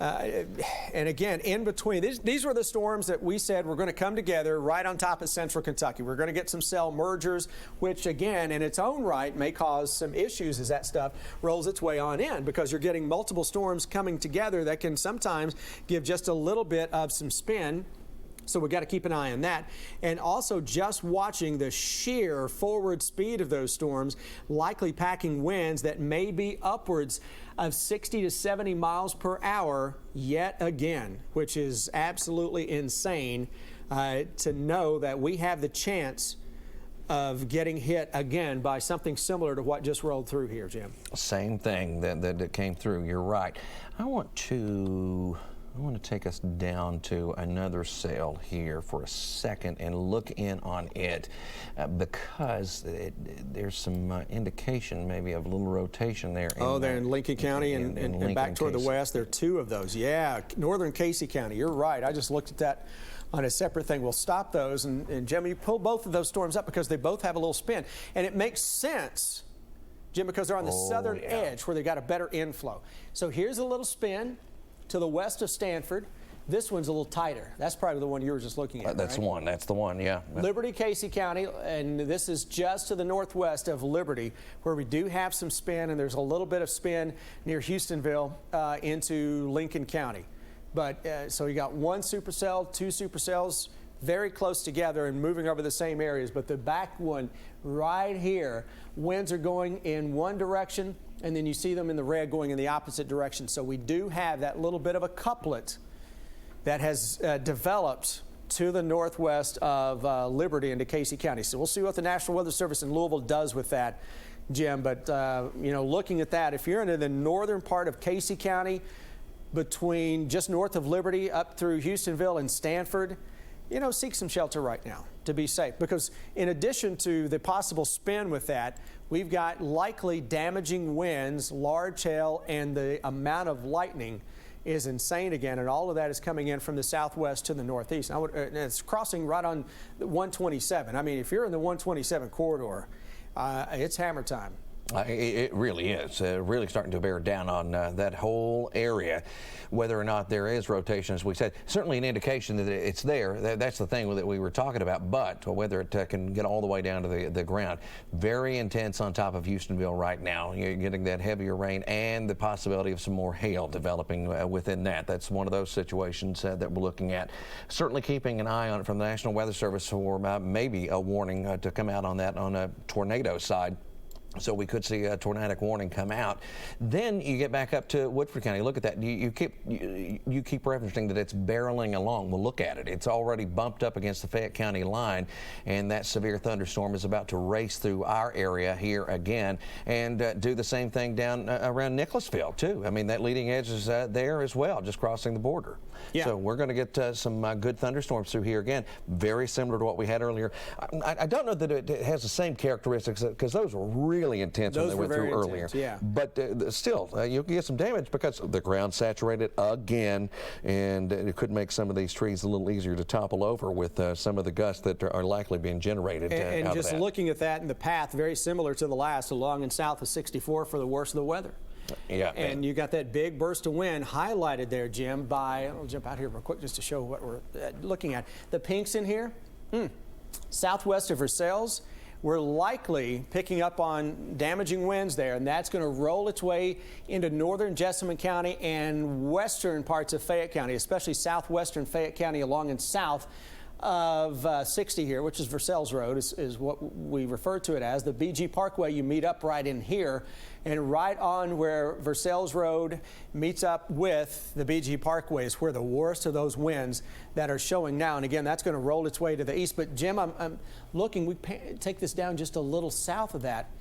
And again, in between, these were the storms that we said were going to come together right on top of central Kentucky. We're going to get some cell mergers, which again, in its own right, may cause some issues as that stuff rolls its way on in, because you're getting multiple storms coming together that can sometimes give just a little bit of some spin. So we got to keep an eye on that. And also just watching the sheer forward speed of those storms, likely packing winds that may be upwards of 60 to 70 miles per hour yet again, which is absolutely insane to know that we have the chance of getting hit again by something similar to what just rolled through here, Jim. Same thing that came through. You're right. I want to take us down to another cell here for a second and look in on it because there's some indication maybe of a little rotation there. They're in Lincoln County and back toward the west. There are two of those. Yeah, northern Casey County. You're right. I just looked at that on a separate thing. We'll stop those. And Jim, you pull both of those storms up because they both have a little spin. And it makes sense, Jim, because they're on the southern edge where they got a better inflow. So here's a little spin to the west of Stanford. This one's a little tighter. That's probably the one you were just looking at. That's right? the one. That's the one, yeah. Liberty, Casey County, and this is just to the northwest of Liberty, where we do have some spin, and there's a little bit of spin near Houstonville into Lincoln County. But so you got one supercell, two supercells, very close together and moving over the same areas. But the back one right here, winds are going in one direction, and then you see them in the red going in the opposite direction. So we do have that little bit of a couplet that has developed to the northwest of Liberty into Casey County. So we'll see what the National Weather Service in Louisville does with that, Jim. But, you know, looking at that, if you're into the northern part of Casey County, between just north of Liberty up through Houstonville and Stanford, you know, seek some shelter right now to be safe, because in addition to the possible spin with that, we've got likely damaging winds, large hail, and the amount of lightning is insane again, and all of that is coming in from the southwest to the northeast. It's crossing right on 127. I mean, if you're in the 127 corridor, it's hammer time. It really is. Really starting to bear down on that whole area. Whether or not there is rotation, as we said, certainly an indication that it's there. That's the thing that we were talking about. But whether it can get all the way down to the ground, very intense on top of Houstonville right now. You're getting that heavier rain and the possibility of some more hail developing within that. That's one of those situations that we're looking at. Certainly keeping an eye on it from the National Weather Service for maybe a warning to come out on that on a tornado side. So we could see a tornadic warning come out. Then you get back up to Woodford County. Look at that. You keep referencing that it's barreling along. Well, look at it. It's already bumped up against the Fayette County line, and that severe thunderstorm is about to race through our area here again and do the same thing down around Nicholasville, too. I mean, that leading edge is there as well, just crossing the border. Yeah. So we're going to get some good thunderstorms through here again, very similar to what we had earlier. I don't know that it has the same characteristics, because those were really intense when they went through earlier. Yeah. But still, you can get some damage because the ground's saturated again, and it could make some of these trees a little easier to topple over with some of the gusts that are likely being generated. And just looking at that in the path, very similar to the last, along and south of 64 for the worst of the weather. Yeah, and you got that big burst of wind highlighted there, Jim, by, I'll jump out here real quick just to show what we're looking at. The pinks in here, southwest of Versailles, we're likely picking up on damaging winds there, and that's going to roll its way into northern Jessamine County and western parts of Fayette County, especially southwestern Fayette County along and south of 60 here, which is Versailles Road, is what we refer to it as. The BG Parkway, you meet up right in here, and right on where Versailles Road meets up with the BG Parkway is where the worst of those winds that are showing now. And again, that's going to roll its way to the east. But Jim, I'm looking, we take this down just a little south of that.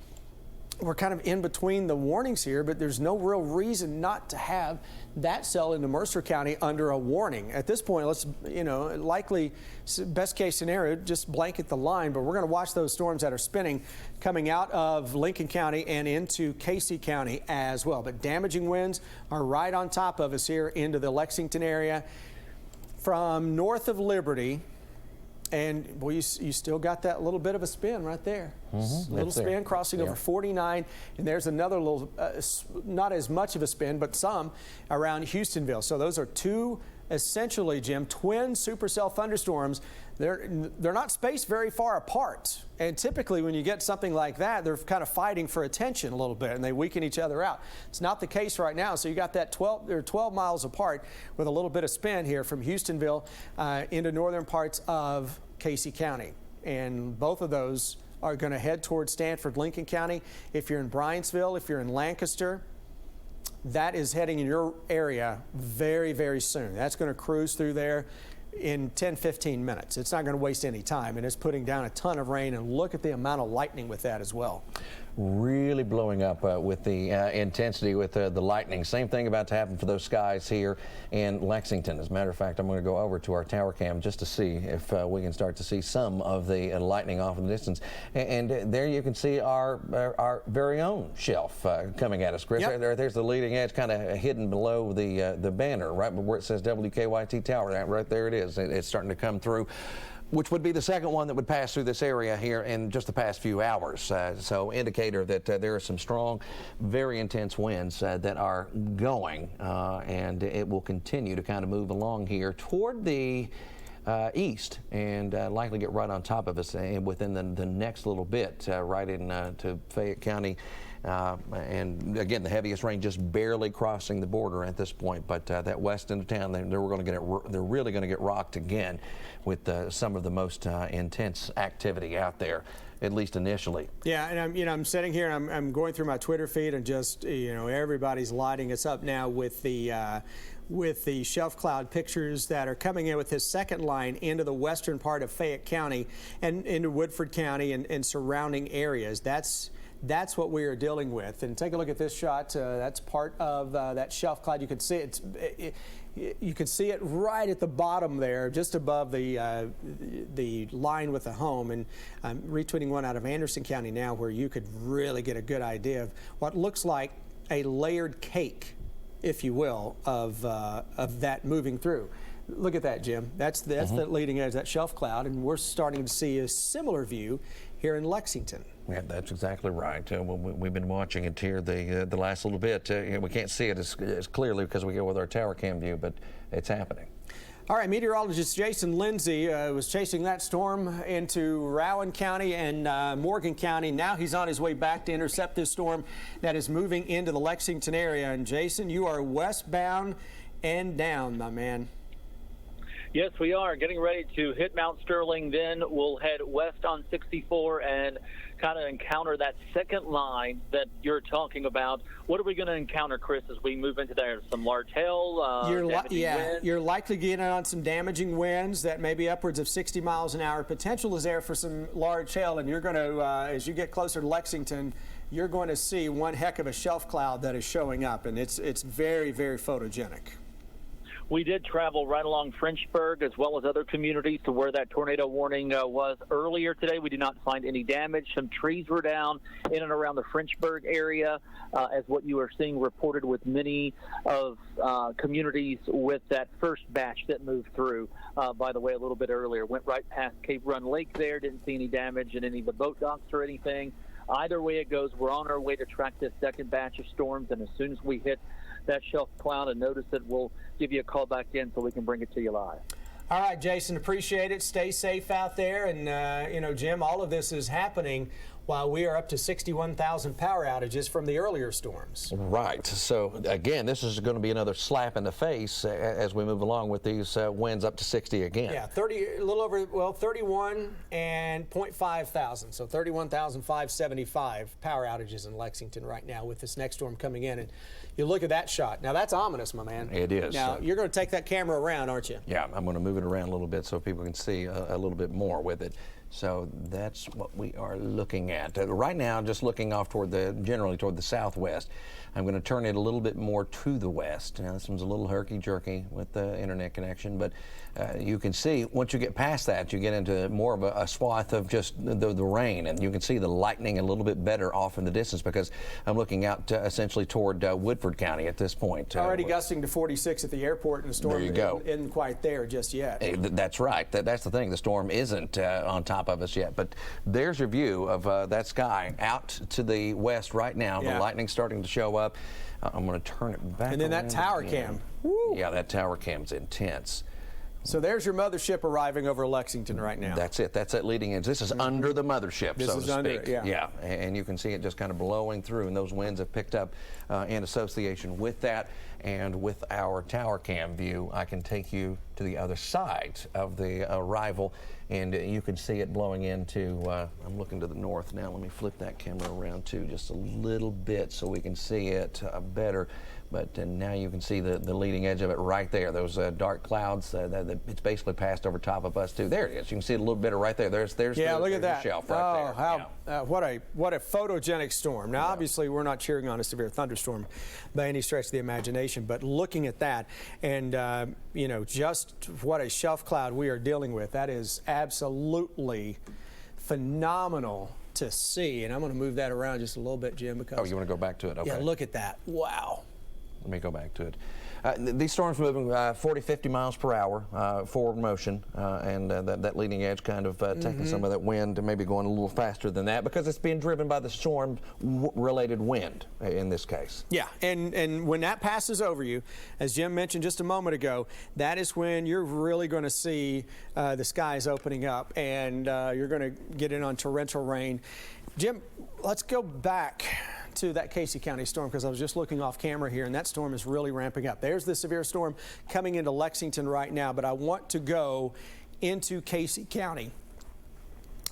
We're kind of in between the warnings here, but there's no real reason not to have that cell into Mercer County under a warning. At this point, let's, you know, likely best case scenario, just blanket the line, but we're going to watch those storms that are spinning coming out of Lincoln County and into Casey County as well. But damaging winds are right on top of us here into the Lexington area. From north of Liberty And boy, you still got that little bit of a spin right there. Little spin there. crossing over 49, and there's another little, not as much of a spin, but some around Houstonville. So those are two, essentially, Jim, twin supercell thunderstorms. They're not spaced very far apart. And typically when you get something like that, they're kind of fighting for attention a little bit, and they weaken each other out. It's not the case right now. So you got that they're 12 miles apart with a little bit of spin here from Houstonville into northern parts of Casey County. And both of those are going to head towards Stanford, Lincoln County. If you're in Bryansville, if you're in Lancaster, that is heading in your area very, very soon. That's going to cruise through there in 10-15 minutes. It's not going to waste any time, and it's putting down a ton of rain, and look at the amount of lightning with that as well. Really blowing up with the intensity with the lightning. Same thing about to happen for those skies here in Lexington. As a matter of fact, I'm going to go over to our tower cam just to see if we can start to see some of the lightning off in the distance. And there you can see our very own shelf coming at us, Chris. Yep. There's the leading edge kind of hidden below the banner, right where it says WKYT Tower. Right there it is. It's starting to come through, which would be the second one that would pass through this area here in just the past few hours. So indicator that there are some strong, very intense winds that are going, and it will continue to kind of move along here toward the east and likely get right on top of us within the next little bit, right into Fayette County. And again, the heaviest rain just barely crossing the border at this point. But that west end of town, they're really going to get rocked again with some of the most intense activity out there, at least initially. Yeah, and I'm sitting here, and I'm going through my Twitter feed, and just everybody's lighting us up now with the shelf cloud pictures that are coming in with this second line into the western part of Fayette County and into Woodford County and surrounding areas. That's what we are dealing with. And take a look at this shot. That's part of that shelf cloud. You can see you can see it right at the bottom there, just above the line with the home. And I'm retweeting one out of Anderson County now, where you could really get a good idea of what looks like a layered cake, if you will, of that moving through. Look at that, Jim. That's the leading edge, that shelf cloud, and we're starting to see a similar view here in Lexington. Yeah, that's exactly right. We've been watching it here the last little bit. We can't see it as clearly because we go with our tower cam view, but it's happening. All right, meteorologist Jason Lindsay was chasing that storm into Rowan County and Morgan County. Now he's on his way back to intercept this storm that is moving into the Lexington area. And Jason, you are westbound and down, my man. Yes, we are getting ready to hit Mount Sterling. Then we'll head west on 64 and kind of encounter that second line that you're talking about. What are we going to encounter, Chris, as we move into there? Some large hail? You're likely getting on some damaging winds that may be upwards of 60 miles an hour. Potential is there for some large hail, and you're going to, as you get closer to Lexington, you're going to see one heck of a shelf cloud that is showing up, and it's very, very photogenic. We did travel right along Frenchburg as well as other communities to where that tornado warning was earlier today. We did not find any damage. Some trees were down in and around the Frenchburg area, as what you are seeing reported with many of communities with that first batch that moved through, by the way, a little bit earlier. Went right past Cape Run Lake there, didn't see any damage in any of the boat docks or anything. Either way it goes, we're on our way to track this second batch of storms, and as soon as we hit that shelf cloud and notice it, we'll give you a call back in so we can bring it to you live. All right, Jason, appreciate it. Stay safe out there. And, Jim, all of this is happening while we are up to 61,000 power outages from the earlier storms. Right. So, again, this is going to be another slap in the face as we move along with these winds up to 60 again. Yeah, 31 and 0.5 thousand. So 31,575 power outages in Lexington right now with this next storm coming in. And you look at that shot. Now, that's ominous, my man. It is. Now, you're going to take that camera around, aren't you? Yeah, I'm going to move it around a little bit so people can see a little bit more with it. So that's what we are looking at. Right now, just looking off generally toward the southwest. I'm going to turn it a little bit more to the west. Now, this one's a little herky-jerky with the internet connection, but you can see once you get past that, you get into more of a swath of just the rain, and you can see the lightning a little bit better off in the distance because I'm looking out essentially toward Woodford County at this point. Already gusting to 46 at the airport, and the storm isn't quite there just yet. That's right. That's the thing. The storm isn't on top of us yet, but there's your view of that sky out to the west right now. Yeah. The lightning's starting to show up. I'm going to turn it back. And then that tower cam. Woo. Yeah, that tower cam's intense. So there's your mothership arriving over Lexington right now. That's it. That's that leading edge. This is under the mothership, this so is to under speak. it, Yeah, and you can see it just kind of blowing through, and those winds have picked up in association with that. And with our tower cam view, I can take you to the other side of the arrival, and you can see it blowing into, I'm looking to the north now. Let me flip that camera around too just a little bit so we can see it better. But now you can see the leading edge of it right there. Those dark clouds, it's basically passed over top of us too. There it is. You can see it a little bit right there. There's look at that shelf right there. What a photogenic storm. Now, obviously, we're not cheering on a severe thunderstorm by any stretch of the imagination, but looking at that and you know, just what a shelf cloud we are dealing with, that is absolutely phenomenal to see. And I'm going to move that around just a little bit, Jim, because you want to go back to it? Okay. Yeah, look at that. Wow. Let me go back to it. These storms moving 40, 50 miles per hour forward motion, and that leading edge kind of taking some of that wind and maybe going a little faster than that because it's being driven by the storm-related wind in this case. Yeah, and when that passes over you, as Jim mentioned just a moment ago, that is when you're really going to see the skies opening up, and you're going to get in on torrential rain. Jim, let's go back to that Casey County storm because I was just looking off camera here, and that storm is really ramping up. There's the severe storm coming into Lexington right now, but I want to go into Casey County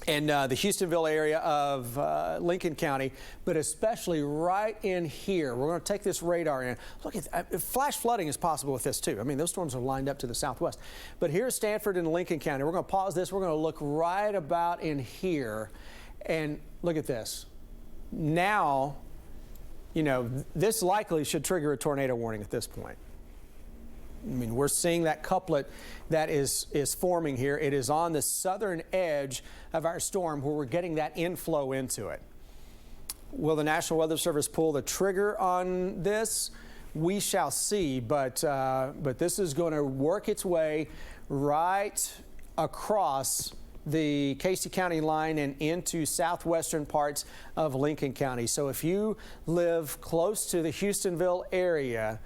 and the Houstonville area of Lincoln County, but especially right in here. We're going to take this radar in. Look, flash flooding is possible with this too. I mean, those storms are lined up to the southwest. But here's Stanford and Lincoln County. We're going to pause this. We're going to look right about in here, and look at this. Now, you know, this likely should trigger a tornado warning at this point. I mean, we're seeing that couplet that is forming here. It is on the southern edge of our storm where we're getting that inflow into it. Will the National Weather Service pull the trigger on this? We shall see, but this is going to work its way right across the Casey County line and into southwestern parts of Lincoln County. So if you live close to the Houstonville area,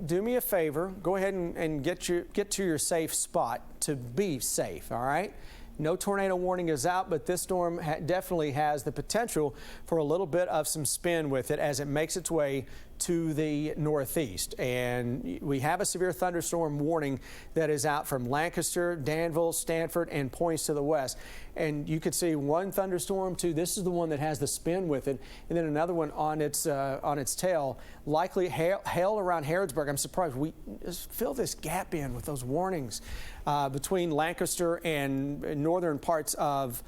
do me a favor, go ahead and get to your safe spot to be safe, all right? No tornado warning is out, but this storm definitely has the potential for a little bit of some spin with it as it makes its way to the northeast. And we have a severe thunderstorm warning that is out from Lancaster, Danville, Stanford, and points to the west. And you could see one thunderstorm, too. This is the one that has the spin with it, and then another one on its tail. Likely hail around Harrodsburg. I'm surprised we just fill this gap in with those warnings between Lancaster and northern parts of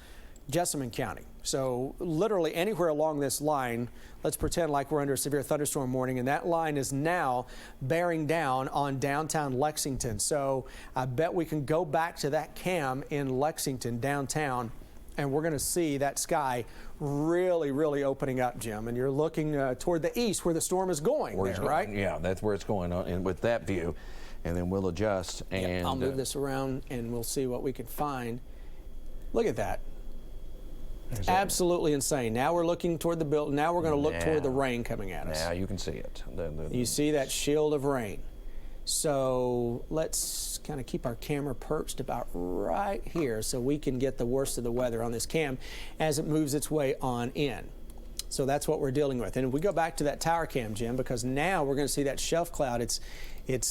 Jessamine County. So literally anywhere along this line, let's pretend like we're under a severe thunderstorm warning, and that line is now bearing down on downtown Lexington. So I bet we can go back to that cam in Lexington downtown, and we're going to see that sky really, really opening up, Jim. And you're looking toward the east where the storm is going, right? Yeah, that's where it's going on, and with that view, and then we'll adjust. And I'll move this around, and we'll see what we can find. Look at that. It's absolutely insane. Now we're looking toward the building. Now we're going to look toward the rain coming at us. Now you can see it. You see that shield of rain. So let's kind of keep our camera perched about right here so we can get the worst of the weather on this cam as it moves its way on in. So that's what we're dealing with. And if we go back to that tower cam, Jim, because now we're going to see that shelf cloud. It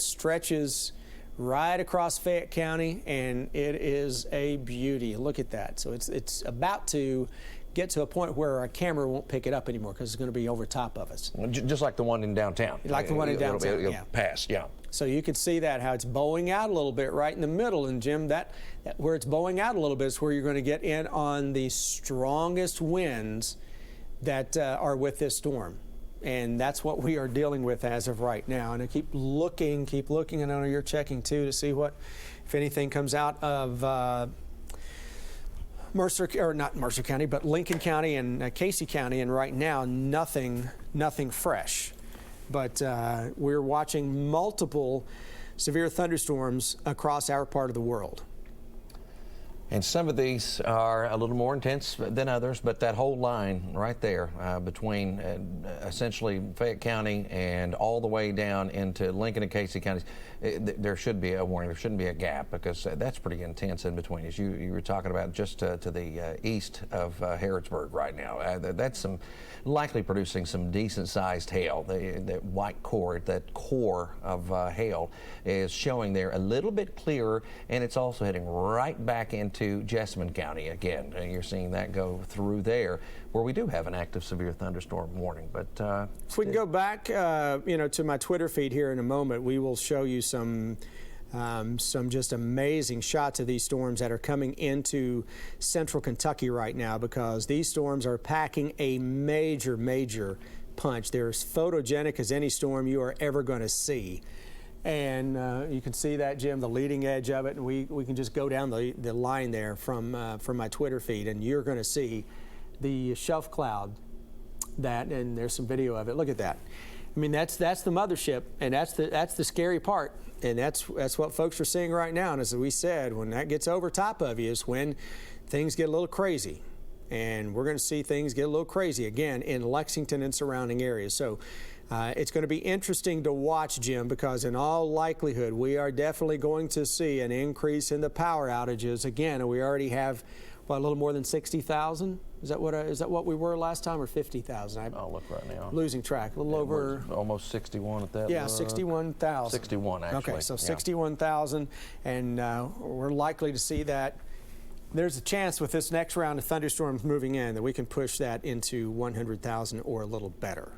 stretches right across Fayette County, and it is a beauty. Look at that. So it's about to get to a point where our camera won't pick it up anymore because it's going to be over top of us. Just like the one in downtown. Like the one in downtown, it'll pass, yeah. So you can see that, how it's bowing out a little bit right in the middle. And Jim, that where it's bowing out a little bit is where you're going to get in on the strongest winds that are with this storm. And that's what we are dealing with as of right now. And I keep looking, and I know you're checking too to see if anything comes out of not Mercer County, but Lincoln County and Casey County, and right now nothing fresh. But we're watching multiple severe thunderstorms across our part of the world. And some of these are a little more intense than others, but that whole line right there between essentially Fayette County and all the way down into Lincoln and Casey counties, there should be a warning. There shouldn't be a gap, because that's pretty intense in between. As you were talking about, just to the east of Harrodsburg right now, that's likely producing some decent-sized hail. That white core, that core of hail is showing there a little bit clearer, and it's also heading right back into Jessamine County again. You're seeing that go through there, where we do have an active severe thunderstorm warning. But if we can go back, to my Twitter feed here in a moment, we will show you some just amazing shots of these storms that are coming into central Kentucky right now, because these storms are packing a major punch. They're as photogenic as any storm you are ever going to see. And you can see that, Jim, the leading edge of it, and we can just go down the line there from my Twitter feed, and you're going to see the shelf cloud and there's some video of it. Look at that. I mean, that's the mothership, and that's the scary part, and that's what folks are seeing right now. And as we said, when that gets over top of you is when things get a little crazy. And we're going to see things get a little crazy again in Lexington and surrounding areas. So it's going to be interesting to watch, Jim, because in all likelihood, we are definitely going to see an increase in the power outages again. And we already have, a little more than 60,000? Is that what we were last time, or 50,000? I'll look right now. Losing track. A little over. Almost 61 at that. Yeah, 61,000. 61, actually. Okay, so 61,000, and we're likely to see that. There's a chance with this next round of thunderstorms moving in that we can push that into 100,000 or a little better.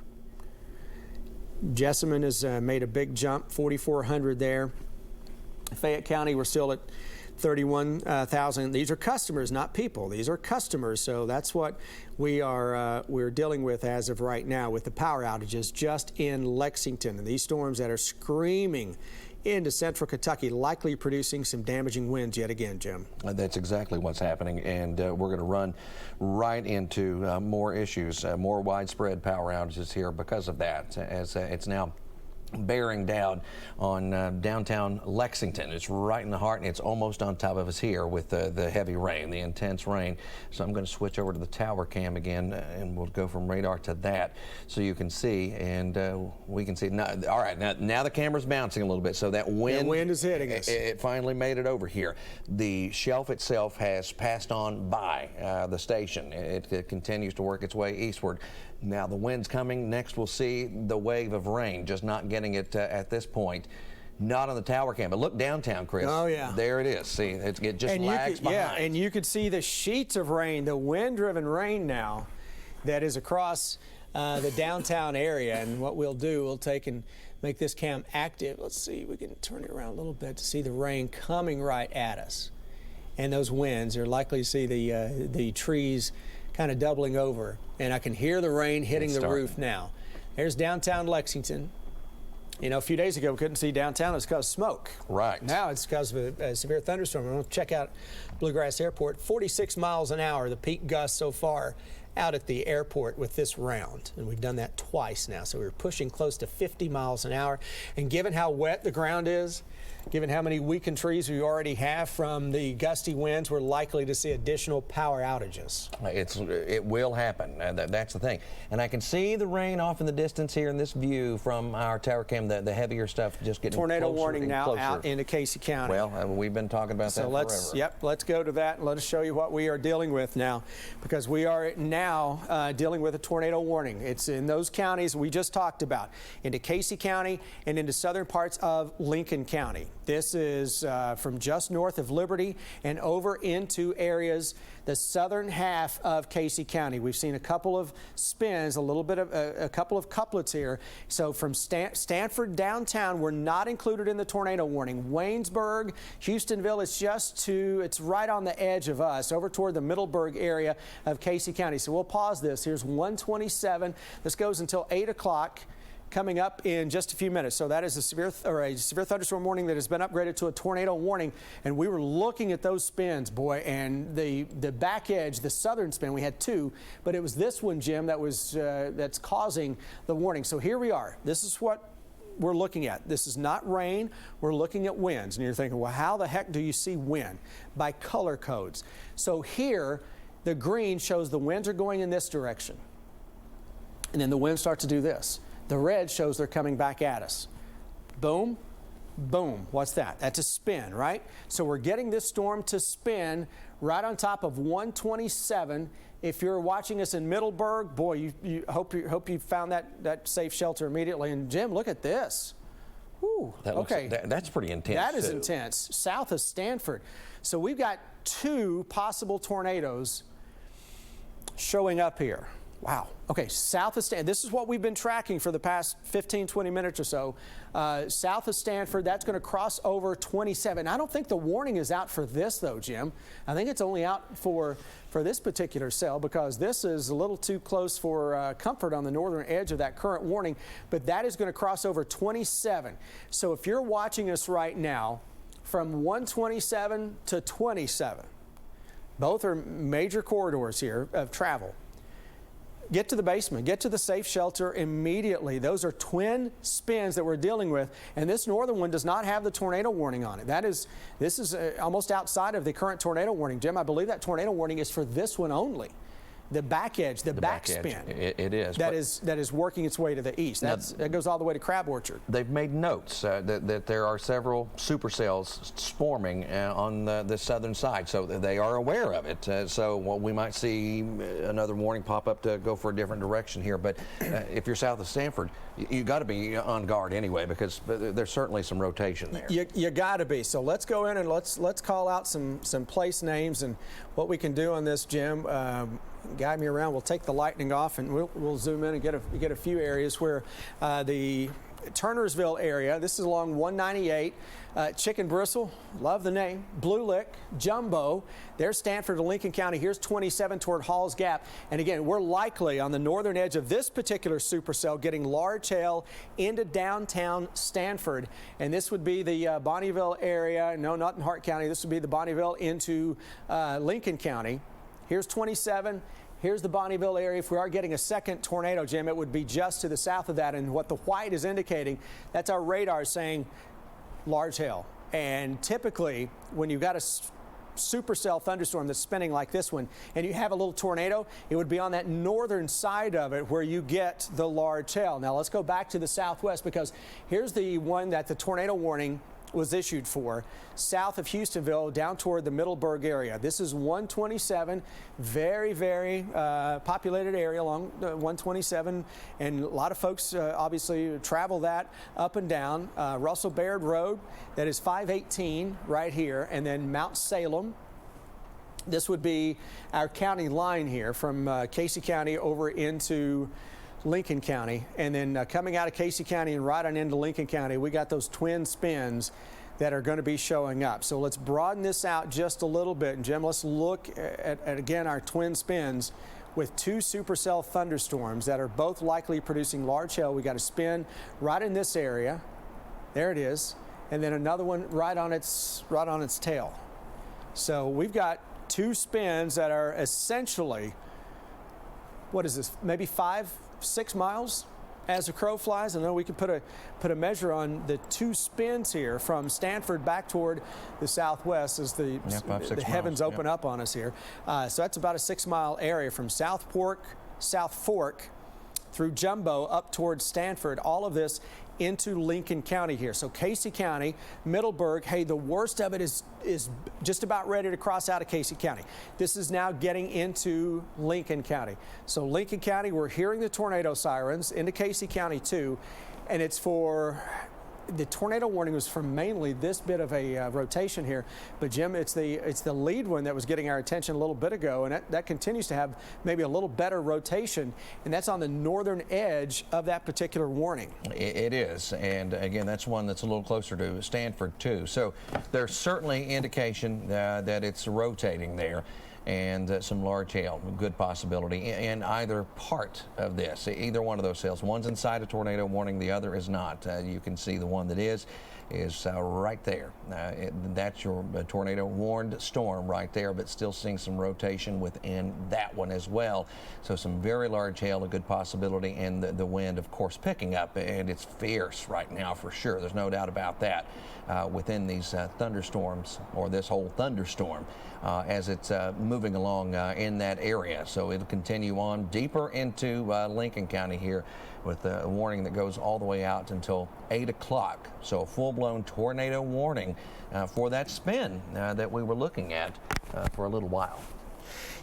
Jessamine has made a big jump, 4,400 there. Fayette County, we're still at 31,000. These are customers, not people. These are customers. So that's what we're dealing with as of right now, with the power outages just in Lexington, and these storms that are screaming into central Kentucky, likely producing some damaging winds yet again, Jim. That's exactly what's happening, and we're going to run right into more issues, more widespread power outages here because of that, as it's now bearing down on downtown Lexington. It's right in the heart, and it's almost on top of us here with the heavy rain, the intense rain. So I'm going to switch over to the tower cam again, and we'll go from radar to that so you can see, and we can see. Now, all right, now the camera's bouncing a little bit, so that wind is hitting us. It finally made it over here. The shelf itself has passed on by the station. It continues to work its way eastward. Now the wind's coming. Next we'll see the wave of rain, just not getting it at this point. Not on the tower cam, but look downtown, Chris. Oh, yeah. There it is. See, it just lags behind. Yeah, and you could see the sheets of rain, the wind-driven rain now that is across the downtown area. And what we'll do, we'll take and make this cam active. Let's see, we can turn it around a little bit to see the rain coming right at us. And those winds, you're likely to see the trees kind of doubling over, and I can hear the rain hitting the roof now. There's downtown Lexington. You know, a few days ago we couldn't see downtown. It's because of smoke. Right. Now it's because of a severe thunderstorm. I'm going to check out Bluegrass Airport. 46 miles an hour, the peak gust so far out at the airport with this round. And we've done that twice now. So we're pushing close to 50 miles an hour. And given how wet the ground is, given how many weakened trees we already have from the gusty winds, we're likely to see additional power outages. It will happen. That's the thing. And I can see the rain off in the distance here in this view from our tower cam, the heavier stuff just getting tornado closer warning and now closer. Out into Casey County. Well, we've been talking about that forever. Let's go to that and let us show you what we are dealing with now, because we are now dealing with a tornado warning. It's in those counties we just talked about, into Casey County and into southern parts of Lincoln County. This is from just north of Liberty and over into areas, the southern half of Casey County. We've seen a couple of spins, a couple of couplets here. So from Stanford downtown, we're not included in the tornado warning. Waynesburg, Houstonville, it's right on the edge of us, over toward the Middleburg area of Casey County. So we'll pause this. Here's 127. This goes until 8 o'clock. Coming up in just a few minutes. So that is a severe thunderstorm warning that has been upgraded to a tornado warning. And we were looking at those spins, boy, and the back edge, the southern spin, we had two, but it was this one, Jim, that's causing the warning. So here we are. This is what we're looking at. This is not rain. We're looking at winds. And you're thinking, well, how the heck do you see wind? By color codes. So here, the green shows the winds are going in this direction. And then the wind starts to do this. The red shows they're coming back at us. Boom, boom. What's that? That's a spin, right? So we're getting this storm to spin right on top of 127. If you're watching us in Middleburg, boy, you hope you found that safe shelter immediately. And Jim, look at this. Whew, that's pretty intense. That is intense. South of Stanford. So we've got two possible tornadoes showing up here. Wow. Okay, south of Stanford. This is what we've been tracking for the past 15, 20 minutes or so. South of Stanford, that's going to cross over 27. I don't think the warning is out for this, though, Jim. I think it's only out for this particular cell because this is a little too close for comfort on the northern edge of that current warning. But that is going to cross over 27. So if you're watching us right now, from 127 to 27, both are major corridors here of travel. Get to the basement, get to the safe shelter immediately. Those are twin spins that we're dealing with, and this northern one does not have the tornado warning on it. This is almost outside of the current tornado warning. Jim, I believe that tornado warning is for this one only. The back edge, the backspin. It is. That is working its way to the east. That goes all the way to Crab Orchard. They've made notes that there are several supercells swarming on the southern side, so they are aware of it. So we might see another warning pop up to go for a different direction here. But if you're south of Stanford, you got to be on guard anyway because there's certainly some rotation there. You got to be. So let's go in and let's call out some place names and what we can do on this, Jim. Guide me around. We'll take the lightning off and we'll zoom in and get a few areas where the Turnersville area. This is along 198. Chicken Bristle, love the name. Blue Lick, Jumbo. There's Stanford to Lincoln County. Here's 27 toward Hall's Gap. And again, we're likely on the northern edge of this particular supercell getting large hail into downtown Stanford. And this would be the Bonnieville area. No, not in Hart County. This would be the Bonnieville into Lincoln County. Here's 27. Here's the Bonnieville area. If we are getting a second tornado, Jim, it would be just to the south of that. And what the white is indicating, that's our radar saying large hail. And typically, when you've got a supercell thunderstorm that's spinning like this one, and you have a little tornado, it would be on that northern side of it where you get the large hail. Now, let's go back to the southwest because here's the one that the tornado warning was issued for, south of Houstonville down toward the Middleburg area. This is 127, very, very populated area along 127, and a lot of folks obviously travel that up and down. Russell Baird Road, that is 518 right here, and then Mount Salem. This would be our county line here from Casey County over into Lincoln County, and then coming out of Casey County and right on into Lincoln County, we got those twin spins that are going to be showing up. So let's broaden this out just a little bit. And Jim, let's look at again our twin spins with two supercell thunderstorms that are both likely producing large hail. We got a spin right in this area. There it is. And then another one right on its tail. So we've got two spins that are essentially, what is this, maybe 5-6 miles as the crow flies. I know we can put a measure on the two spins here from Stanford back toward the southwest as the heavens open up on us here. So that's about a 6-mile area from South Fork through Jumbo up towards Stanford. All of this into Lincoln County here. So Casey County, Middleburg, hey, the worst of it is just about ready to cross out of Casey County. This is now getting into Lincoln County. So Lincoln County, we're hearing the tornado sirens into Casey County too, and it's for the tornado warning was from mainly this bit of a rotation here, but Jim, it's the lead one that was getting our attention a little bit ago, and that continues to have maybe a little better rotation, and that's on the northern edge of that particular warning. It is, and again, that's one that's a little closer to Stanford too. So there's certainly indication that it's rotating there, and some large hail, good possibility in either part of this, either one of those cells. One's inside a tornado warning, the other is not. You can see the one that is right there. That's your tornado warned storm right there, but still seeing some rotation within that one as well. So some very large hail, a good possibility, and the wind, of course, picking up, and it's fierce right now for sure. There's no doubt about that within these thunderstorms, or this whole thunderstorm, as it's moving along in that area. So it'll continue on deeper into Lincoln County here, with a warning that goes all the way out until 8 o'clock. So a full-blown tornado warning for that spin that we were looking at for a little while.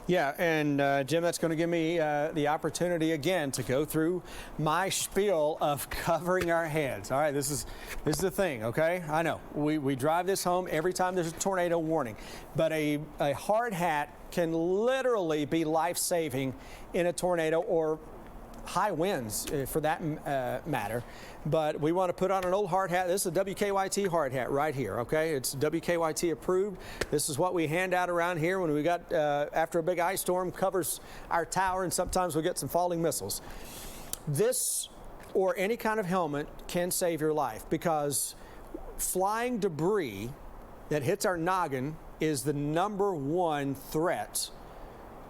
Yeah, and Jim, that's going to give me the opportunity again to go through my spiel of covering our heads. All right, this is the thing, okay? I know we drive this home every time there's a tornado warning, but a hard hat can literally be life-saving in a tornado, or high winds for that matter. But we want to put on an old hard hat. This is a WKYT hard hat right here, okay? It's WKYT approved. This is what we hand out around here when we got, after a big ice storm, covers our tower, and sometimes we get some falling missiles. This, or any kind of helmet, can save your life, because flying debris that hits our noggin is the #1 threat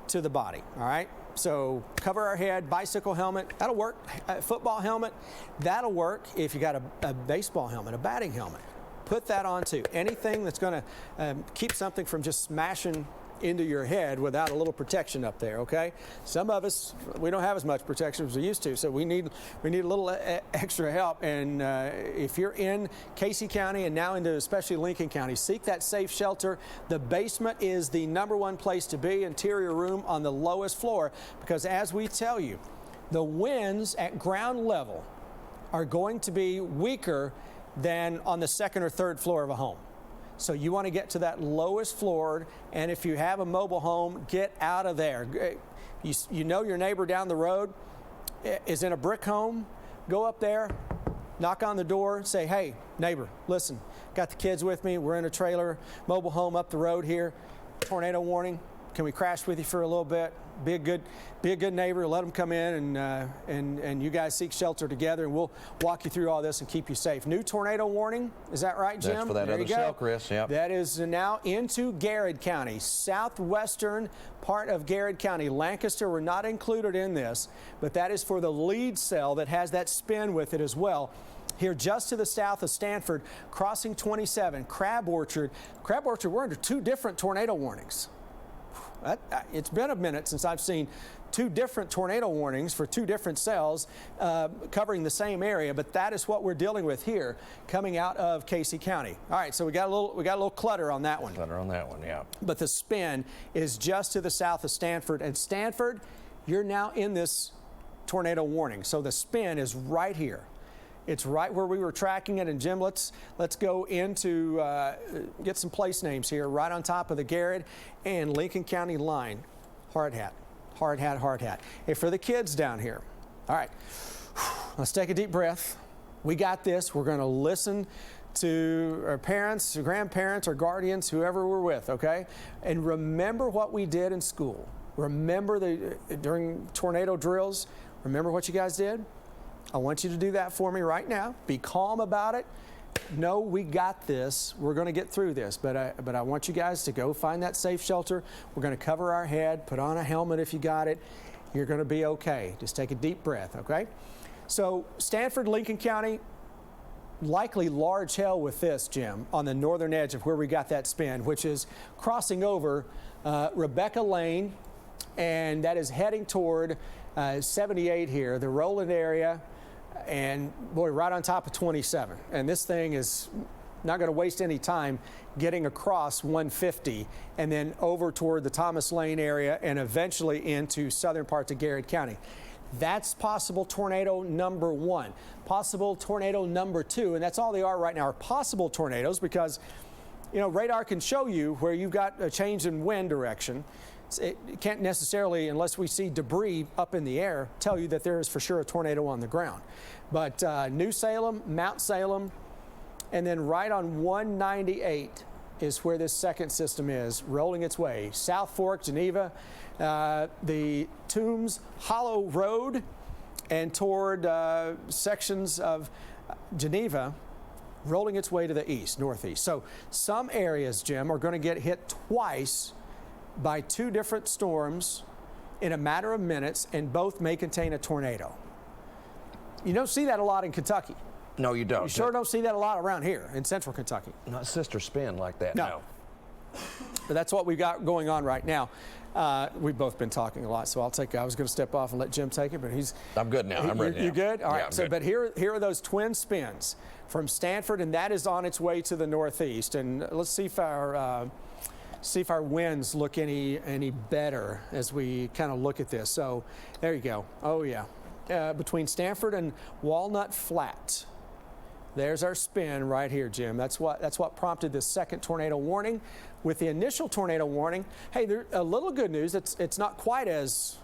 to the body, all right? So cover our head, bicycle helmet, that'll work. Football helmet, that'll work. If you got a baseball helmet, a batting helmet, put that on too. Anything that's going to keep something from just smashing into your head without a little protection up there, okay? Some of us, we don't have as much protection as we used to, so we need a little extra help. And if you're in Casey County and now into especially Lincoln County, seek that safe shelter. The basement is the #1 place to be, interior room on the lowest floor, because as we tell you, the winds at ground level are going to be weaker than on the 2nd or 3rd floor of a home. So you want to get to that lowest floor, and if you have a mobile home, get out of there. You know your neighbor down the road is in a brick home. Go up there, knock on the door, say, hey, neighbor, listen, got the kids with me. We're in a trailer, mobile home up the road here. Tornado warning. Can we crash with you for a little bit? Be a good neighbor. Let them come in, and you guys seek shelter together, and we'll walk you through all this and keep you safe. New tornado warning. Is that right, Jim? That's for that other cell, Chris. Yep. That is now into Garrett County, southwestern part of Garrett County. Lancaster were not included in this, but that is for the lead cell that has that spin with it as well. Here just to the south of Stanford, crossing 27, Crab Orchard. Crab Orchard, we're under 2 different tornado warnings. It's been a minute since I've seen 2 different tornado warnings for 2 different cells covering the same area, but that is what we're dealing with here coming out of Casey County. All right, so we got a little clutter on that one. Clutter on that one, yeah. But the spin is just to the south of Stanford, and Stanford, you're now in this tornado warning. So the spin is right here. It's right where we were tracking it. And Jim, let's go into get some place names here, right on top of the Garrett and Lincoln County line. Hard hat, hard hat, hard hat. Hey, for the kids down here, all right, let's take a deep breath. We got this. We're going to listen to our parents, our grandparents, our guardians, whoever we're with, okay? And remember what we did in school. Remember during tornado drills, remember what you guys did? I want you to do that for me right now. Be calm about it. No, we got this. We're going to get through this. But I want you guys to go find that safe shelter. We're going to cover our head, put on a helmet if you got it. You're going to be okay. Just take a deep breath, okay? So Stanford, Lincoln County, likely large hail with this, Jim, on the northern edge of where we got that spin, which is crossing over Rebecca Lane, and that is heading toward 78 here, the Roland area. And boy, right on top of 27. And this thing is not going to waste any time getting across 150 and then over toward the Thomas Lane area and eventually into southern parts of Garrett County. That's possible tornado number 1. Possible tornado number 2, and that's all they are right now, are possible tornadoes, because you know, radar can show you where you've got a change in wind direction. It can't necessarily, unless we see debris up in the air, tell you that there is for sure a tornado on the ground. But New Salem, Mount Salem, and then right on 198 is where this second system is, rolling its way. South Fork, Geneva, the Tombs Hollow Road, and toward sections of Geneva, rolling its way to the east, northeast. So some areas, Jim, are going to get hit twice by 2 different storms in a matter of minutes, and both may contain a tornado. You don't see that a lot in Kentucky. No, you don't. You sure don't see that a lot around here in central Kentucky. Not sister spin like that, no. But that's what we've got going on right now. We've both been talking a lot, so I was going to step off and let Jim take it, but I'm good now. I'm ready now. You good? All right. Good. But here are those twin spins from Stanford, and that is on its way to the northeast. And let's see if our winds look any better as we kind of look at this. So there you go. Oh yeah, between Stanford and Walnut Flat. There's our spin right here, Jim. That's what prompted this second tornado warning. With the initial tornado warning, hey, there's a little good news. It's not quite as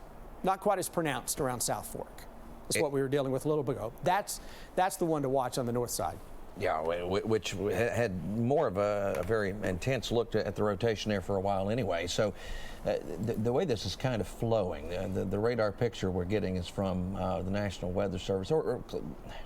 pronounced around South Fork. That's what we were dealing with a little bit ago. That's the one to watch on the north side. Yeah, which had more of a very intense look at the rotation there for a while anyway. So the way this is kind of flowing, the radar picture we're getting is from the National Weather Service, or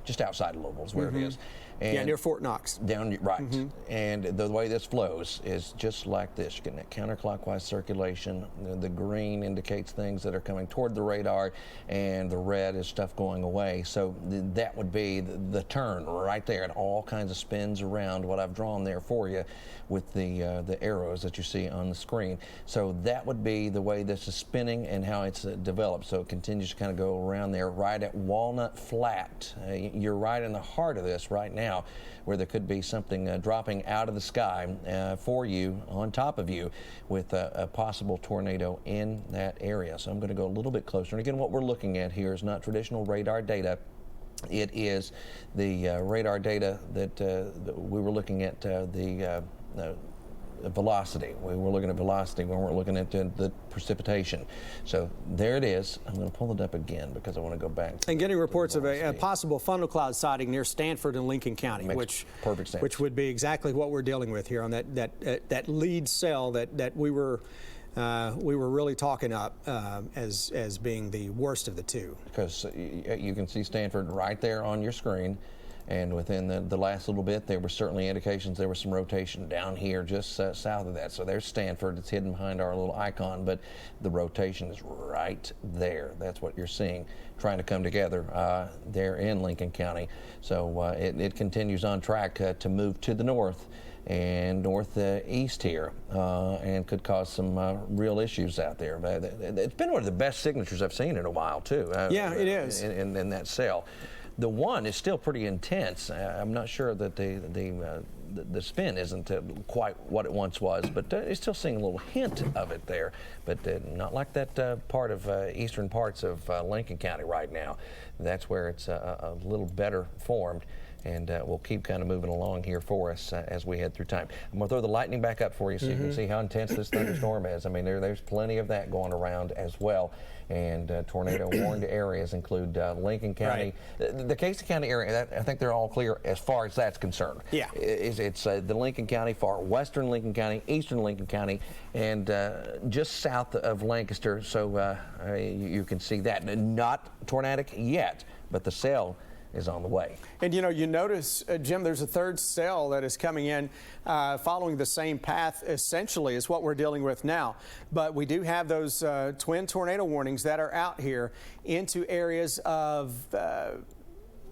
just outside of Louisville is where it is. And yeah, near Fort Knox. Right. And the way this flows is just like this. You're getting that counterclockwise circulation. The green indicates things that are coming toward the radar, and the red is stuff going away. So that would be the turn right there, and all kinds of spins around what I've drawn there for you with the arrows that you see on the screen. So that would be the way this is spinning and how it's developed. So it continues to kind of go around there right at Walnut Flat. You're right in the heart of this right now, where there could be something dropping out of the sky for you, on top of you, with a possible tornado in that area. So I'm going to go a little bit closer. And again, what we're looking at here is not traditional radar data. It is the radar data that we were looking at the velocity. We were looking at velocity. We weren't looking at the precipitation. So there it is. I'm going to pull it up again because I want to go back. And getting reports of a possible funnel cloud sighting near Stanford and Lincoln County, which perfect sense. Which would be exactly what we're dealing with here on that lead cell that we were really talking up as being the worst of the two. Because you can see Stanford right there on your screen. And within the last little bit, there were certainly indications there was some rotation down here just south of that. So there's Stanford. It's hidden behind our little icon, but the rotation is right there. That's what you're seeing trying to come together there in Lincoln County. So it continues on track to move to the north and northeast here, and could cause some real issues out there. It's been one of the best signatures I've seen in a while, too. Yeah, it is. In that cell. The one is still pretty intense. I'm not sure that the spin isn't quite what it once was, but you're still seeing a little hint of it there. But not like that part of eastern parts of Lincoln County right now. That's where it's a little better formed. And we'll keep kind of moving along here for us as we head through time. I'm going to throw the lightning back up for you so you can see how intense this thunderstorm is. I mean, there's plenty of that going around as well. And tornado warned areas include Lincoln County. Right. The Casey County area, I think they're all clear as far as that's concerned. Yeah. It's the Lincoln County, far western Lincoln County, eastern Lincoln County, and just south of Lancaster. So you can see that. Not tornadic yet, but the cell is on the way. And you notice, Jim, there's a third cell that is coming in following the same path essentially as what we're dealing with now. But we do have those twin tornado warnings that are out here into areas of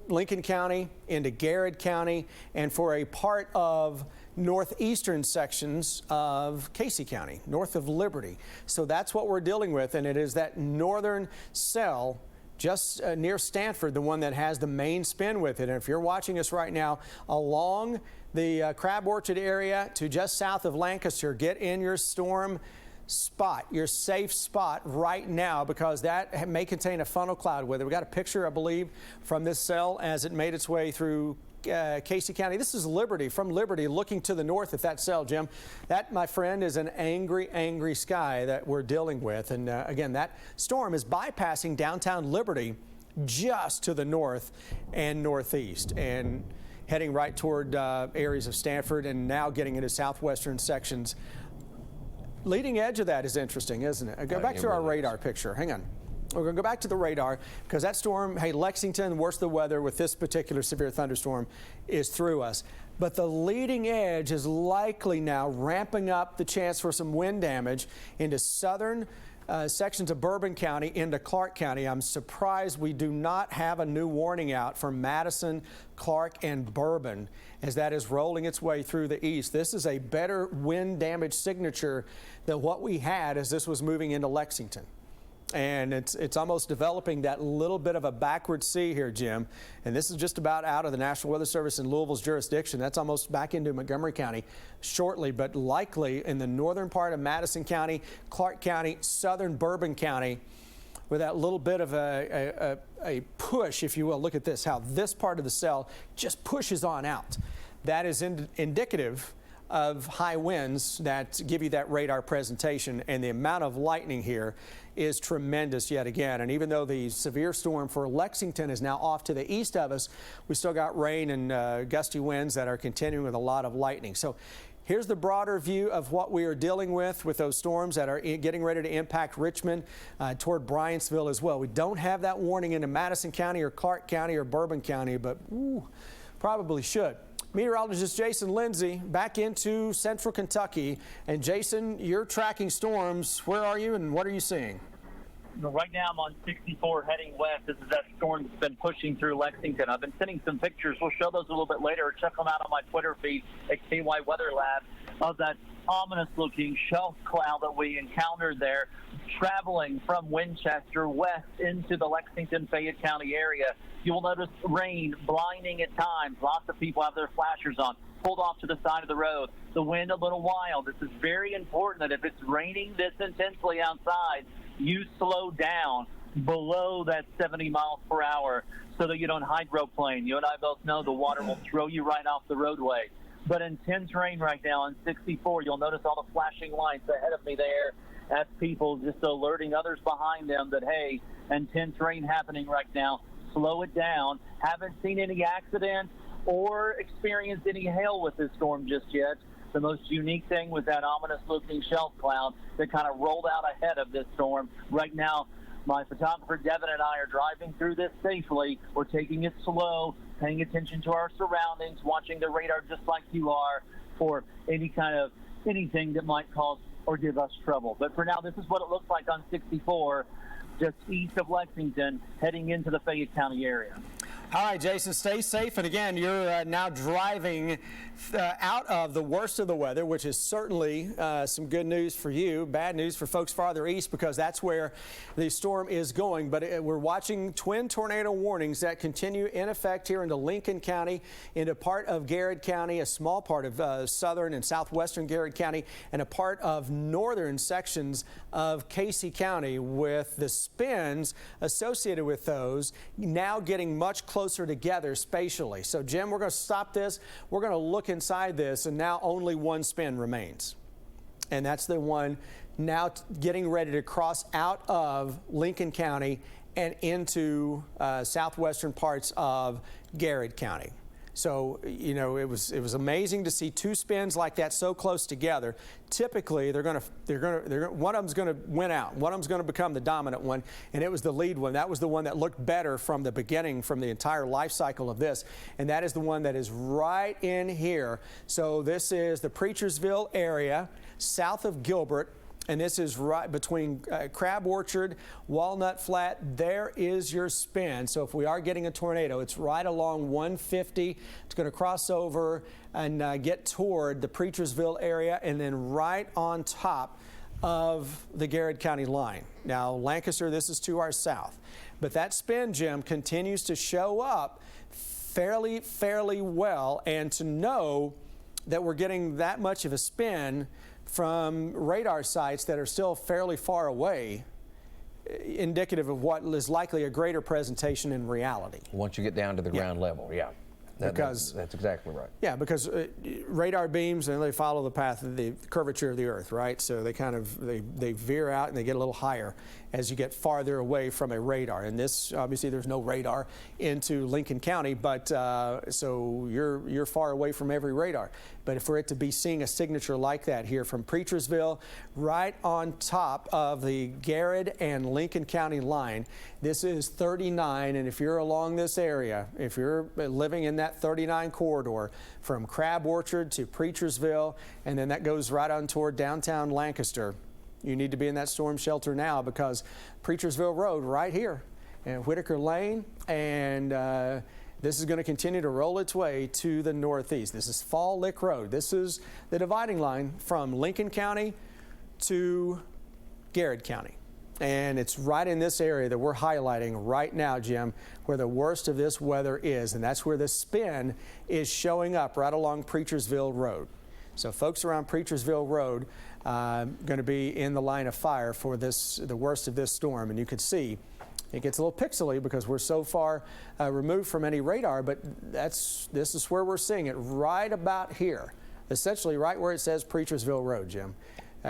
Lincoln County, into Garrett County, and for a part of northeastern sections of Casey County, north of Liberty. So that's what we're dealing with, and it is that northern cell just near Stanford, the one that has the main spin with it. And if you're watching us right now along the Crab Orchard area to just south of Lancaster, get in your storm spot, your safe spot right now, because that may contain a funnel cloud weather. We got a picture, I believe, from this cell as it made its way through Casey County. This is Liberty, from Liberty, looking to the north at that cell, Jim. That, my friend, is an angry, angry sky that we're dealing with. And again, that storm is bypassing downtown Liberty just to the north and northeast, and heading right toward areas of Stanford, and now getting into southwestern sections. Leading edge of that is interesting, isn't it? Go back to our radar picture. Hang on. We're going to go back to the radar, because that storm, hey, Lexington, worst of the weather with this particular severe thunderstorm is through us. But the leading edge is likely now ramping up the chance for some wind damage into southern sections of Bourbon County into Clark County. I'm surprised we do not have a new warning out for Madison, Clark, and Bourbon as that is rolling its way through the east. This is a better wind damage signature than what we had as this was moving into Lexington. And it's almost developing that little bit of a backward sea here, Jim. And this is just about out of the National Weather Service in Louisville's jurisdiction. That's almost back into Montgomery County shortly, but likely in the northern part of Madison County, Clark County, southern Bourbon County, with that little bit of a push, if you will. Look at this, how this part of the cell just pushes on out. That is indicative of high winds that give you that radar presentation, and the amount of lightning here is tremendous yet again. And even though the severe storm for Lexington is now off to the east of us, we still got rain and gusty winds that are continuing with a lot of lightning. So here's the broader view of what we are dealing with those storms that are getting ready to impact Richmond toward Bryansville as well. We don't have that warning into Madison County or Clark County or Bourbon County, but probably should. Meteorologist Jason Lindsay back into central Kentucky. And Jason, you're tracking storms. Where are you and what are you seeing? Right now I'm on 64 heading west. This is that storm that's been pushing through Lexington. I've been sending some pictures. We'll show those a little bit later. Check them out on my Twitter feed at KY Weather Lab of that ominous-looking shelf cloud that we encountered there, traveling from Winchester west into the Lexington-Fayette County area. You will notice rain blinding at times. Lots of people have their flashers on, pulled off to the side of the road. The wind a little wild. This is very important that if it's raining this intensely outside, you slow down below that 70 miles per hour so that you don't hydroplane. You and I both know the water will throw you right off the roadway. But intense rain right now on 64. You'll notice all the flashing lights ahead of me there. That's people just alerting others behind them that, hey, intense rain happening right now. Slow it down. Haven't seen any accidents or experienced any hail with this storm just yet. The most unique thing was that ominous-looking shelf cloud that kind of rolled out ahead of this storm. Right now, my photographer Devin and I are driving through this safely. We're taking it slow, paying attention to our surroundings, watching the radar just like you are for anything that might cause or give us trouble. But for now, this is what it looks like on 64, just east of Lexington, heading into the Fayette County area. All right, Jason, stay safe. And again, you're now driving out of the worst of the weather, which is certainly some good news for you, bad news for folks farther east, because that's where the storm is going. But we're watching twin tornado warnings that continue in effect here into Lincoln County, into part of Garrett County, a small part of southern and southwestern Garrett County, and a part of northern sections of Casey County, with the spins associated with those now getting much closer together spatially. So, Jim, we're going to stop this. We're going to look inside this, and now only one spin remains. And that's the one now getting ready to cross out of Lincoln County and into southwestern parts of Garrett County. So, you know, it was amazing to see two spins like that so close together. Typically, one of them's going to win out. One of them's going to become the dominant one, and it was the lead one. That was the one that looked better from the beginning, from the entire life cycle of this, and that is the one that is right in here. So this is the Preachersville area, south of Gilbert. And this is right between Crab Orchard, Walnut Flat. There is your spin. So if we are getting a tornado, it's right along 150. It's going to cross over and get toward the Preachersville area, and then right on top of the Garrett County line. Now, Lancaster, this is to our south. But that spin, Jim, continues to show up fairly well. And to know that we're getting that much of a spin from radar sites that are still fairly far away, indicative of what is likely a greater presentation in reality. Once you get down to the ground level, yeah. That's exactly right. Yeah, because radar beams, and they follow the path of the curvature of the Earth, right? So they kind of, they veer out and they get a little higher as you get farther away from a radar. And this, obviously, there's no radar into Lincoln County, but so you're far away from every radar. But for it to be seeing a signature like that here from Preachersville, right on top of the Garrett and Lincoln County line, this is 39, and if you're along this area, if you're living in that 39 corridor from Crab Orchard to Preachersville, and then that goes right on toward downtown Lancaster, you need to be in that storm shelter now, because Preachersville Road right here and Whitaker Lane, and this is going to continue to roll its way to the northeast. This is Fall Lick Road. This is the dividing line from Lincoln County to Garrett County. And it's right in this area that we're highlighting right now, Jim, where the worst of this weather is. And that's where the spin is showing up right along Preachersville Road. So folks around Preachersville Road going to be in the line of fire for this, the worst of this storm. And you can see it gets a little pixely because we're so far removed from any radar, but this is where we're seeing it, right about here, essentially right where it says Preachersville Road, Jim.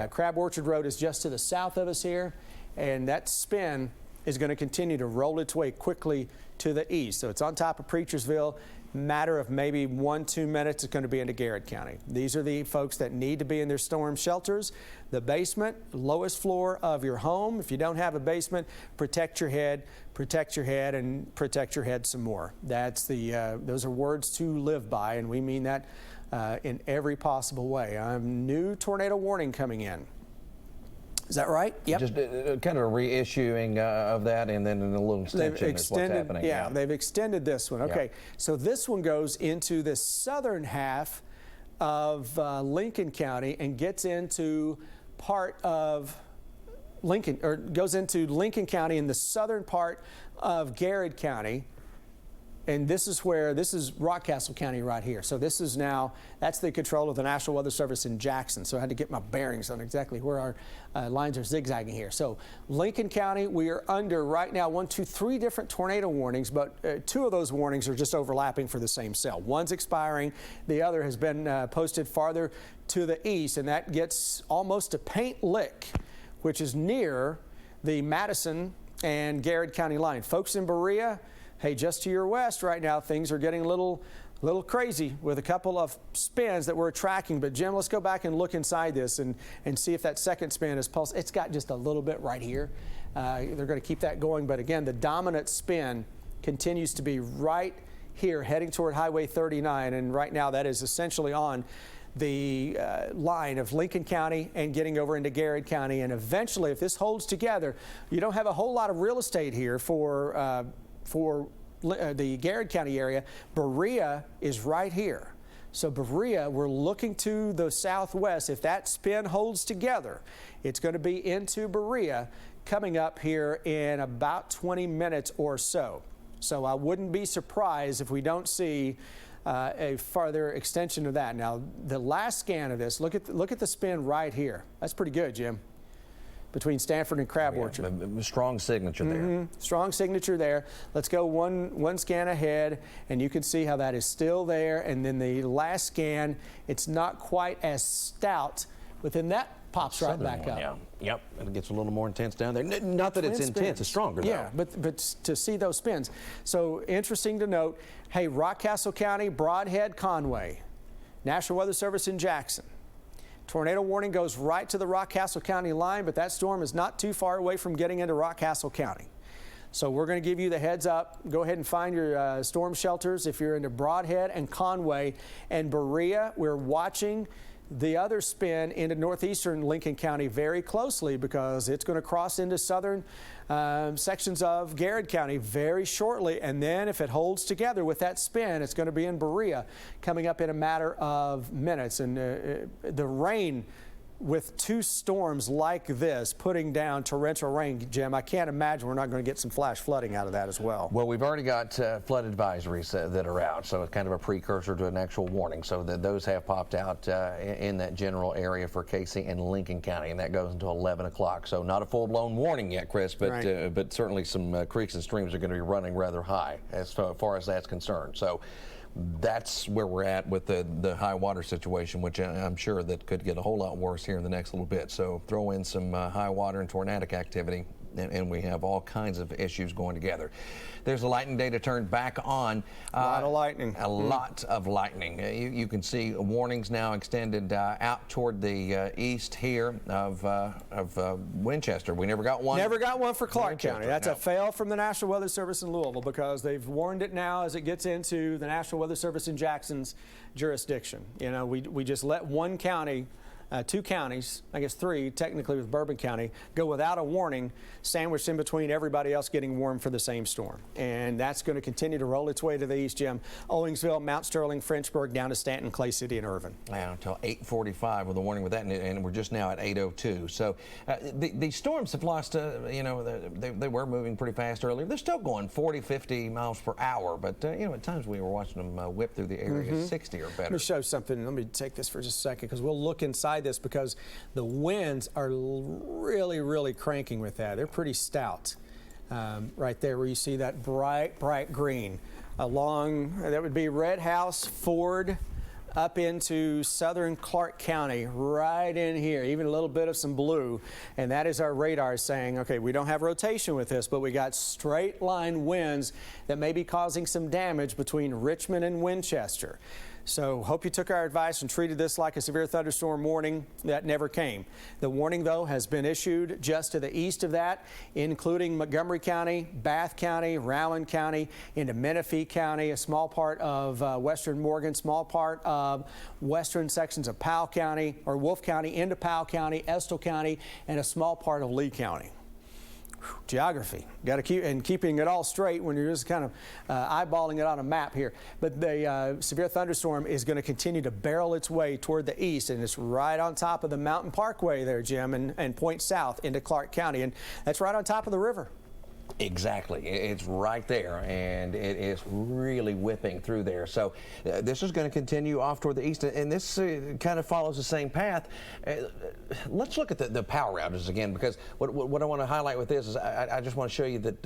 Crab Orchard Road is just to the south of us here, and that spin is going to continue to roll its way quickly to the east. So it's on top of Preachersville. Matter of maybe 1-2 minutes, it's going to be into Garrett County. These are the folks that need to be in their storm shelters. The basement, lowest floor of your home. If you don't have a basement, protect your head, and protect your head some more. That's those are words to live by, and we mean that in every possible way. New tornado warning coming in. Is that right? Yep. Just kind of a reissuing of that, and then a little extension is what's happening. Yeah, they've extended this one. Okay, so this one goes into the southern half of Lincoln County and gets into part of Lincoln, or goes into Lincoln County in the southern part of Garrett County. And this is Rockcastle County right here. So this is now, that's the control of the National Weather Service in Jackson. So I had to get my bearings on exactly where our lines are zigzagging here. So Lincoln County, we are under right now 3 different tornado warnings, but 2 of those warnings are just overlapping for the same cell. One's expiring, the other has been posted farther to the east, and that gets almost to Paint Lick, which is near the Madison and Garrett County line. Folks in Berea, hey, just to your west right now, things are getting a little crazy with a couple of spins that we're tracking. But Jim, let's go back and look inside this and see if that second spin is pulsed. It's got just a little bit right here. They're going to keep that going. But again, the dominant spin continues to be right here, heading toward Highway 39. And right now, that is essentially on the line of Lincoln County and getting over into Garrett County. And eventually, if this holds together, you don't have a whole lot of real estate here for the Garrett County area. Berea is right here. So Berea, we're looking to the southwest. If that spin holds together, it's going to be into Berea coming up here in about 20 minutes or so. So I wouldn't be surprised if we don't see a farther extension of that. Now, the last scan of this, look at the spin right here. That's pretty good, Jim. Between Stanford and Crab Orchard. Strong signature there. Strong signature there. Let's go one scan ahead, and you can see how that is still there. And then the last scan, it's not quite as stout, but then that pops right back up. Yeah. Yep, it gets a little more intense down there. Not that it's intense, it's stronger though. Yeah, but to see those spins. So interesting to note, hey, Rockcastle County, Brodhead, Conway, National Weather Service in Jackson. Tornado warning goes right to the Rockcastle County line, but that storm is not too far away from getting into Rockcastle County. So we're going to give you the heads up. Go ahead and find your storm shelters if you're into Brodhead and Conway and Berea. We're watching the other spin into northeastern Lincoln County very closely because it's going to cross into southern sections of Garrett County very shortly. And then if it holds together with that spin, it's going to be in Berea coming up in a matter of minutes. And the rain with two storms like this putting down torrential rain, Jim, I can't imagine we're not going to get some flash flooding out of that as well. Well, we've already got flood advisories that are out, so it's kind of a precursor to an actual warning. So those have popped out in that general area for Casey and Lincoln County, and that goes until 11 o'clock. So not a full-blown warning yet, Chris, but right. But certainly some creeks and streams are going to be running rather high as far as that's concerned. So that's where we're at with the high water situation, which I'm sure that could get a whole lot worse here in the next little bit. So throw in some high water and tornadic activity, and we have all kinds of issues going together. There's a lightning data turned back on. A lot of lightning. A lot of lightning. You can see warnings now extended out toward the east here of Winchester. We never got one. Never got one for Clark County. That's a fail from the National Weather Service in Louisville, because they've warned it now as it gets into the National Weather Service in Jackson's jurisdiction. You know, we just let one county, two counties, I guess three technically with Bourbon County, go without a warning, sandwiched in between everybody else getting warned for the same storm. And that's going to continue to roll its way to the east, Jim. Owingsville, Mount Sterling, Frenchburg, down to Stanton, Clay City, and Irvin. Yeah, until 8:45 with a warning with that, and we're just now at 8:02. So the storms have lost, you know, they were moving pretty fast earlier. They're still going 40, 50 miles per hour, but, you know, at times we were watching them whip through the area 60 or better. Let me show something. Let me take this for just a second, because we'll look inside this, because the winds are really cranking with that. They're pretty stout. Right there where you see that bright green along, that would be Red House, Ford, up into southern Clark County, right in here, even a little bit of some blue. And that is our radar saying, okay, we don't have rotation with this, but we got straight line winds that may be causing some damage between Richmond and Winchester. So hope you took our advice and treated this like a severe thunderstorm warning. That never came. The warning, though, has been issued just to the east of that, including Montgomery County, Bath County, Rowan County, into Menifee County, a small part of western Morgan, small part of western sections of Powell County, or Wolfe County, into Powell County, Estill County, and a small part of Lee County. Geography. Got to keeping it all straight when you're just kind of eyeballing it on a map here. But the severe thunderstorm is going to continue to barrel its way toward the east, and it's right on top of the Mountain Parkway there, Jim, and points south into Clark County, and that's right on top of the river. Exactly. It's right there, and it is really whipping through there. So this is going to continue off toward the east, and this kind of follows the same path. Let's look at the power outages again, because what I want to highlight with this is I just want to show you that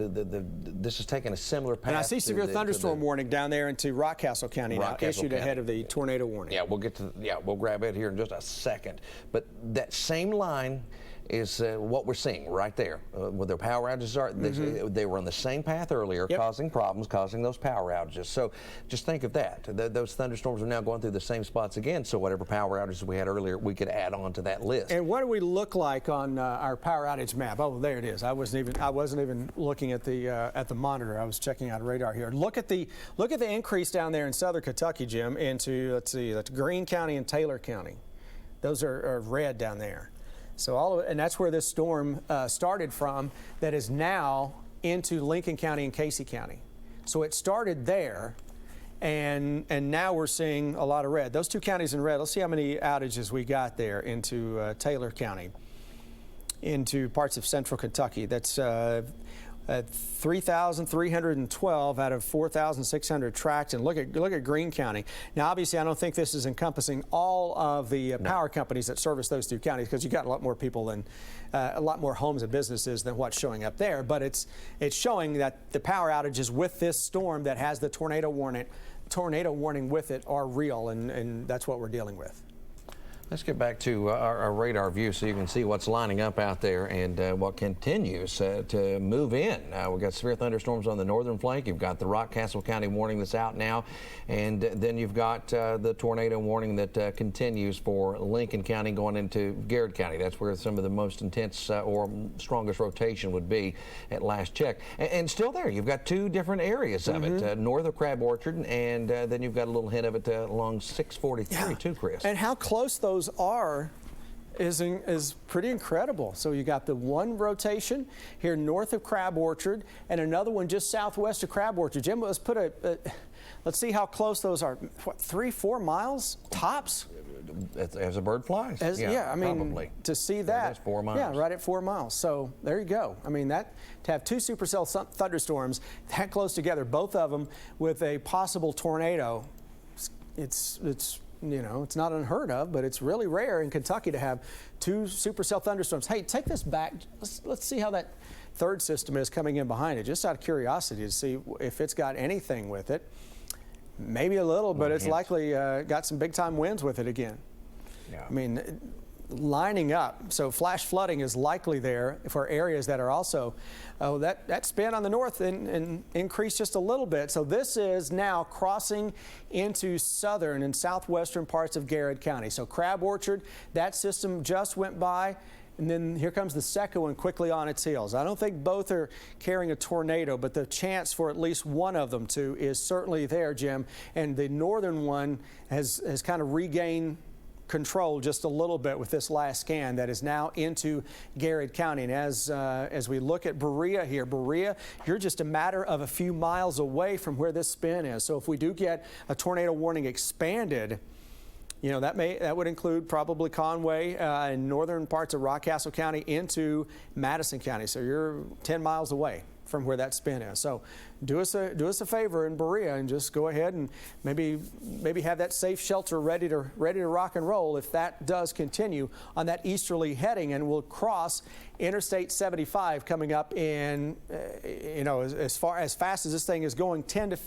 this is taking a similar path. And I see severe thunderstorm warning down there into Rockcastle County now, issued ahead of the tornado warning. Yeah, we'll grab it here in just a second. But that same line is what we're seeing right there. Where their power outages are, they were on the same path earlier, causing problems, causing those power outages. So just think of that. Those thunderstorms are now going through the same spots again, so whatever power outages we had earlier, we could add on to that list. And what do we look like on our power outage map? Oh, there it is. I wasn't even looking at the monitor. I was checking out radar here. Look at the increase down there in southern Kentucky, Jim, into, let's see, that's Greene County and Taylor County. Those are red down there. So and that's where this storm started from, that is now into Lincoln County and Casey County. So it started there, and now we're seeing a lot of red. Those two counties in red, let's see how many outages we got there into Taylor County, into parts of central Kentucky. That's 3,312 out of 4,600 tracked. And look at Greene County. Now, obviously, I don't think this is encompassing all of the power companies that service those two counties, because you've got a lot more people than a lot more homes and businesses than what's showing up there. But it's showing that the power outages with this storm that has the tornado warning with it are real, and that's what we're dealing with. Let's get back to our radar view so you can see what's lining up out there and what continues to move in. We've got severe thunderstorms on the northern flank. You've got the Rockcastle County warning that's out now, and then you've got the tornado warning that continues for Lincoln County going into Garrett County. That's where some of the most intense or strongest rotation would be at last check. And still there, you've got two different areas of it, north of Crab Orchard, and then you've got a little hint of it along 643 too, Chris. And how close those are is pretty incredible. So you got the one rotation here north of Crab Orchard and another one just southwest of Crab Orchard. Jim, let's see how close those are. What, 3-4 miles tops? As a bird flies. Yeah, I mean, probably. to see that. That's 4 miles. Yeah, right at 4 miles. So there you go. I mean, to have two supercell thunderstorms that close together, both of them with a possible tornado, it's you know, it's not unheard of, but it's really rare in Kentucky to have two supercell thunderstorms. Hey, take this back. Let's see how that third system is coming in behind it, just out of curiosity to see if it's got anything with it. Maybe a little, but it's likely got some big-time winds with it again. Yeah. I mean, lining up, so flash flooding is likely there for areas that are also, that spin on the north and increased just a little bit. So this is now crossing into southern and southwestern parts of Garrett County. So Crab Orchard, that system just went by. And then here comes the second one quickly on its heels. I don't think both are carrying a tornado, but the chance for at least one of them to is certainly there, Jim. And the northern one has kind of regained control just a little bit with this last scan that is now into Garrett County. And as we look at Berea here, Berea, you're just a matter of a few miles away from where this spin is. So if we do get a tornado warning expanded, you know, that would include probably Conway and northern parts of Rockcastle County into Madison County. So you're 10 miles away from where that spin is. So do us a favor in Berea and just go ahead and maybe have that safe shelter ready to rock and roll if that does continue on that easterly heading, and we'll cross Interstate 75 coming up in you know, as fast as this thing is going, 10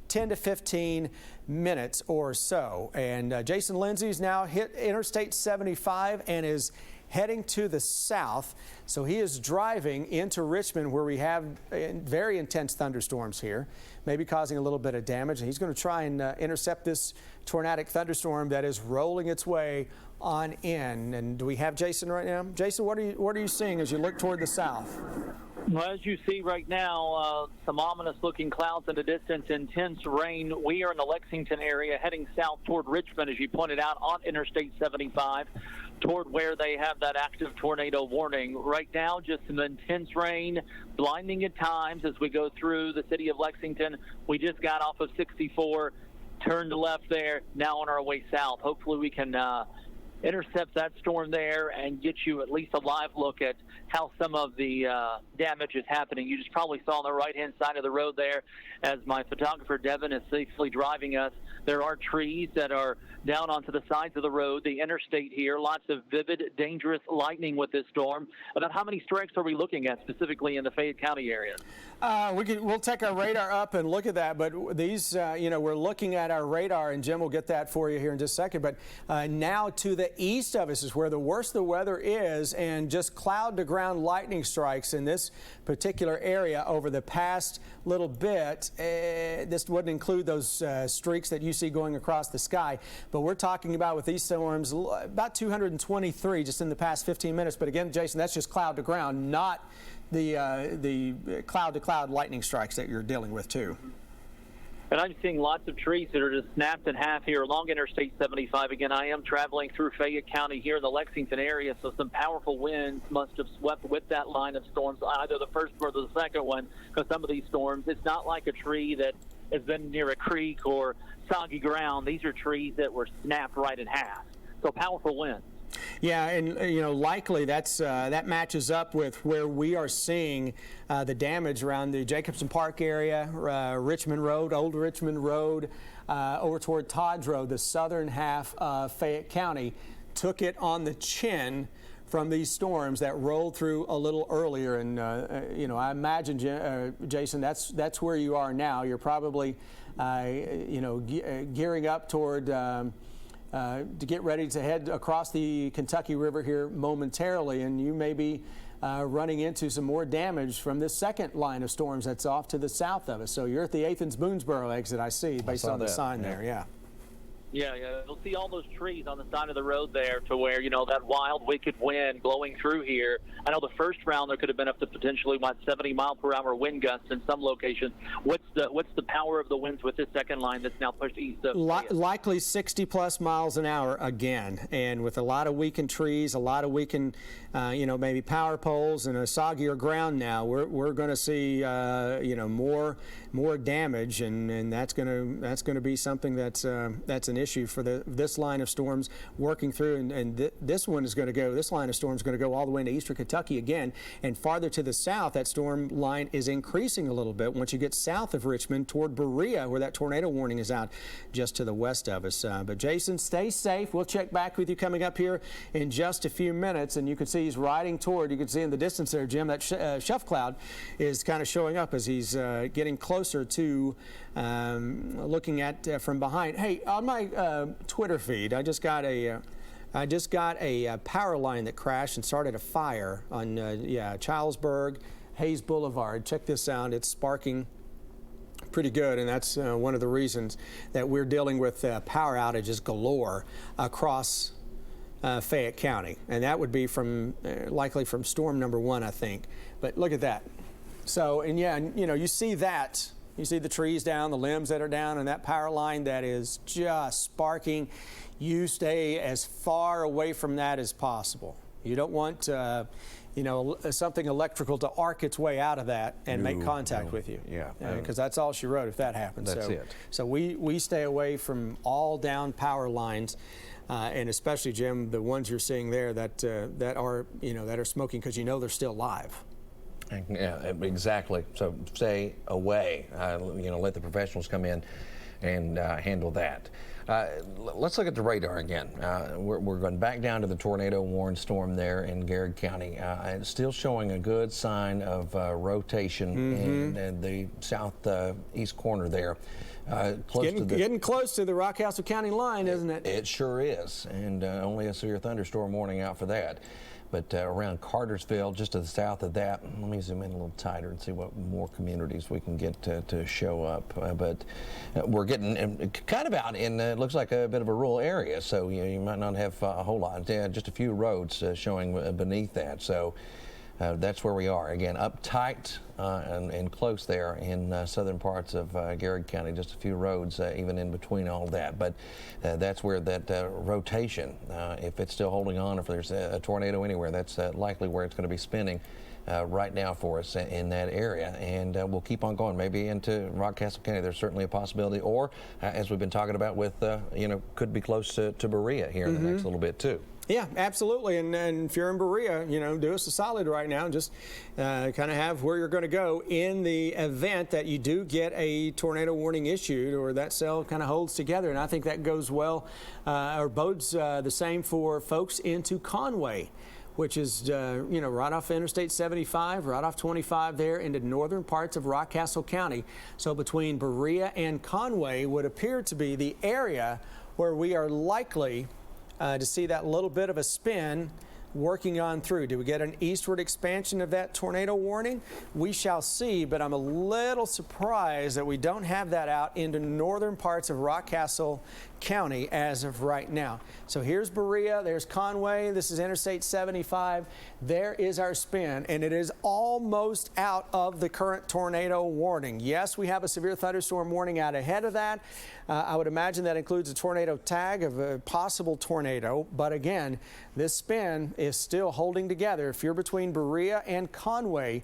to 15 minutes or so. And Jason Lindsay's now hit Interstate 75 and is heading to the south. So he is driving into Richmond, where we have very intense thunderstorms here, maybe causing a little bit of damage. And he's going to try and intercept this tornadic thunderstorm that is rolling its way on in. And do we have Jason right now? Jason, what are you seeing as you look toward the south? Well, as you see right now, some ominous-looking clouds in the distance, intense rain. We are in the Lexington area heading south toward Richmond, as you pointed out, on Interstate 75, toward where they have that active tornado warning. Right now, just some intense rain, blinding at times as we go through the city of Lexington. We just got off of 64, turned left there, now on our way south. Hopefully we can intercept that storm there and get you at least a live look at how some of the damage is happening. You just probably saw on the right-hand side of the road there, as my photographer Devin is safely driving us, there are trees that are down onto the sides of the road, the interstate here, lots of vivid, dangerous lightning with this storm. About how many strikes are we looking at specifically in the Fayette County area? We'll take our radar up and look at that, but these, you know, we're looking at our radar, and Jim will get that for you here in just a second. But now to the east of us is where the worst the weather is, and just cloud-to-ground lightning strikes in this particular area over the past little bit. This wouldn't include those streaks that you see going across the sky, but we're talking about, with these storms, about 223 just in the past 15 minutes. But again, Jason, that's just cloud-to-ground, not the cloud-to-cloud lightning strikes that you're dealing with too. And I'm seeing lots of trees that are just snapped in half here along Interstate 75. Again, I am traveling through Fayette County here in the Lexington area, so some powerful winds must have swept with that line of storms, either the first or the second one, because some of these storms, it's not like a tree that has been near a creek or soggy ground. These are trees that were snapped right in half. So powerful winds. Yeah, and you know, likely that matches up with where we are seeing the damage around the Jacobson Park area, Richmond Road, Old Richmond Road, over toward Todd's Road. The southern half of Fayette County took it on the chin from these storms that rolled through a little earlier. And you know, I imagine, Jason, that's where you are now. You're probably you know, gearing up toward to get ready to head across the Kentucky River here momentarily, and you may be running into some more damage from this second line of storms that's off to the south of us. So you're at the Athens-Boonesboro exit, I see, based on the sign there. Yeah. Yeah, you'll see all those trees on the side of the road there to where, that wild, wicked wind blowing through here. I know the first round there could have been up to potentially, 70-mile-per-hour wind gusts in some locations. What's the power of the winds with this second line that's now pushed east of? Likely 60-plus miles an hour again, and with a lot of weakened trees, a lot of weakened, maybe power poles and a soggier ground now, we're going to see, more damage, and that's going to be something that's an issue for this line of storms working through, and this line of storms is going to go all the way into eastern Kentucky again, and farther to the south, that storm line is increasing a little bit once you get south of Richmond toward Berea, where that tornado warning is out just to the west of us. But Jason, stay safe. We'll check back with you coming up here in just a few minutes, and you can see he's riding toward, you can see in the distance there, Jim, that shelf cloud is kind of showing up as he's getting closer to looking at from behind. Hey, on my Twitter feed, I just got a power line that crashed and started a fire on Childsburg, Hayes Boulevard. Check this out. It's sparking pretty good, and that's one of the reasons that we're dealing with power outages galore across Fayette County, and that would be likely from storm number 1, I think. But look at that. So, and you see that. You see the trees down, the limbs that are down, and that power line that is just sparking. You stay as far away from that as possible. You don't want, something electrical to arc its way out of that and make contact with you. Yeah. Because that's all she wrote if that happens. That's it. So we stay away from all down power lines. And especially, Jim, the ones you're seeing there that are smoking because they're still live. Yeah, exactly. So stay away. Let the professionals come in and handle that. Let's look at the radar again. We're going back down to the tornado warned storm there in Garrett County. It's still showing a good sign of rotation in the southeast corner there. Getting close to the Rockcastle County line, isn't it? It sure is, and only a severe thunderstorm warning out for that. But around Cartersville, just to the south of that, let me zoom in a little tighter and see what more communities we can get to show up. But we're getting kind of out in, looks like a bit of a rural area, so you might not have a whole lot. Just a few roads showing beneath that. So that's where we are. Again, up tight and close there in southern parts of Garrett County, just a few roads even in between all that. But that's where that rotation, if it's still holding on, if there's a tornado anywhere, that's likely where it's going to be spinning right now for us in that area. And we'll keep on going, maybe into Rockcastle County. There's certainly a possibility. Or, as we've been talking about with, could be close to Berea here in the next little bit, too. Yeah, absolutely. And if you're in Berea, do us a solid right now and just kind of have where you're going to go in the event that you do get a tornado warning issued or that cell kind of holds together. And I think that goes well or bodes the same for folks into Conway, which is, right off Interstate 75, right off 25 there into northern parts of Rockcastle County. So between Berea and Conway would appear to be the area where we are likely to see that little bit of a spin working on through. Do we get an eastward expansion of that tornado warning? We shall see, but I'm a little surprised that we don't have that out into northern parts of Rockcastle County as of right now. So here's Berea, there's Conway, this is Interstate 75. There is our spin, and it is almost out of the current tornado warning. Yes, we have a severe thunderstorm warning out ahead of that. I would imagine that includes a tornado tag of a possible tornado, but again, this spin is still holding together. If you're between Berea and Conway,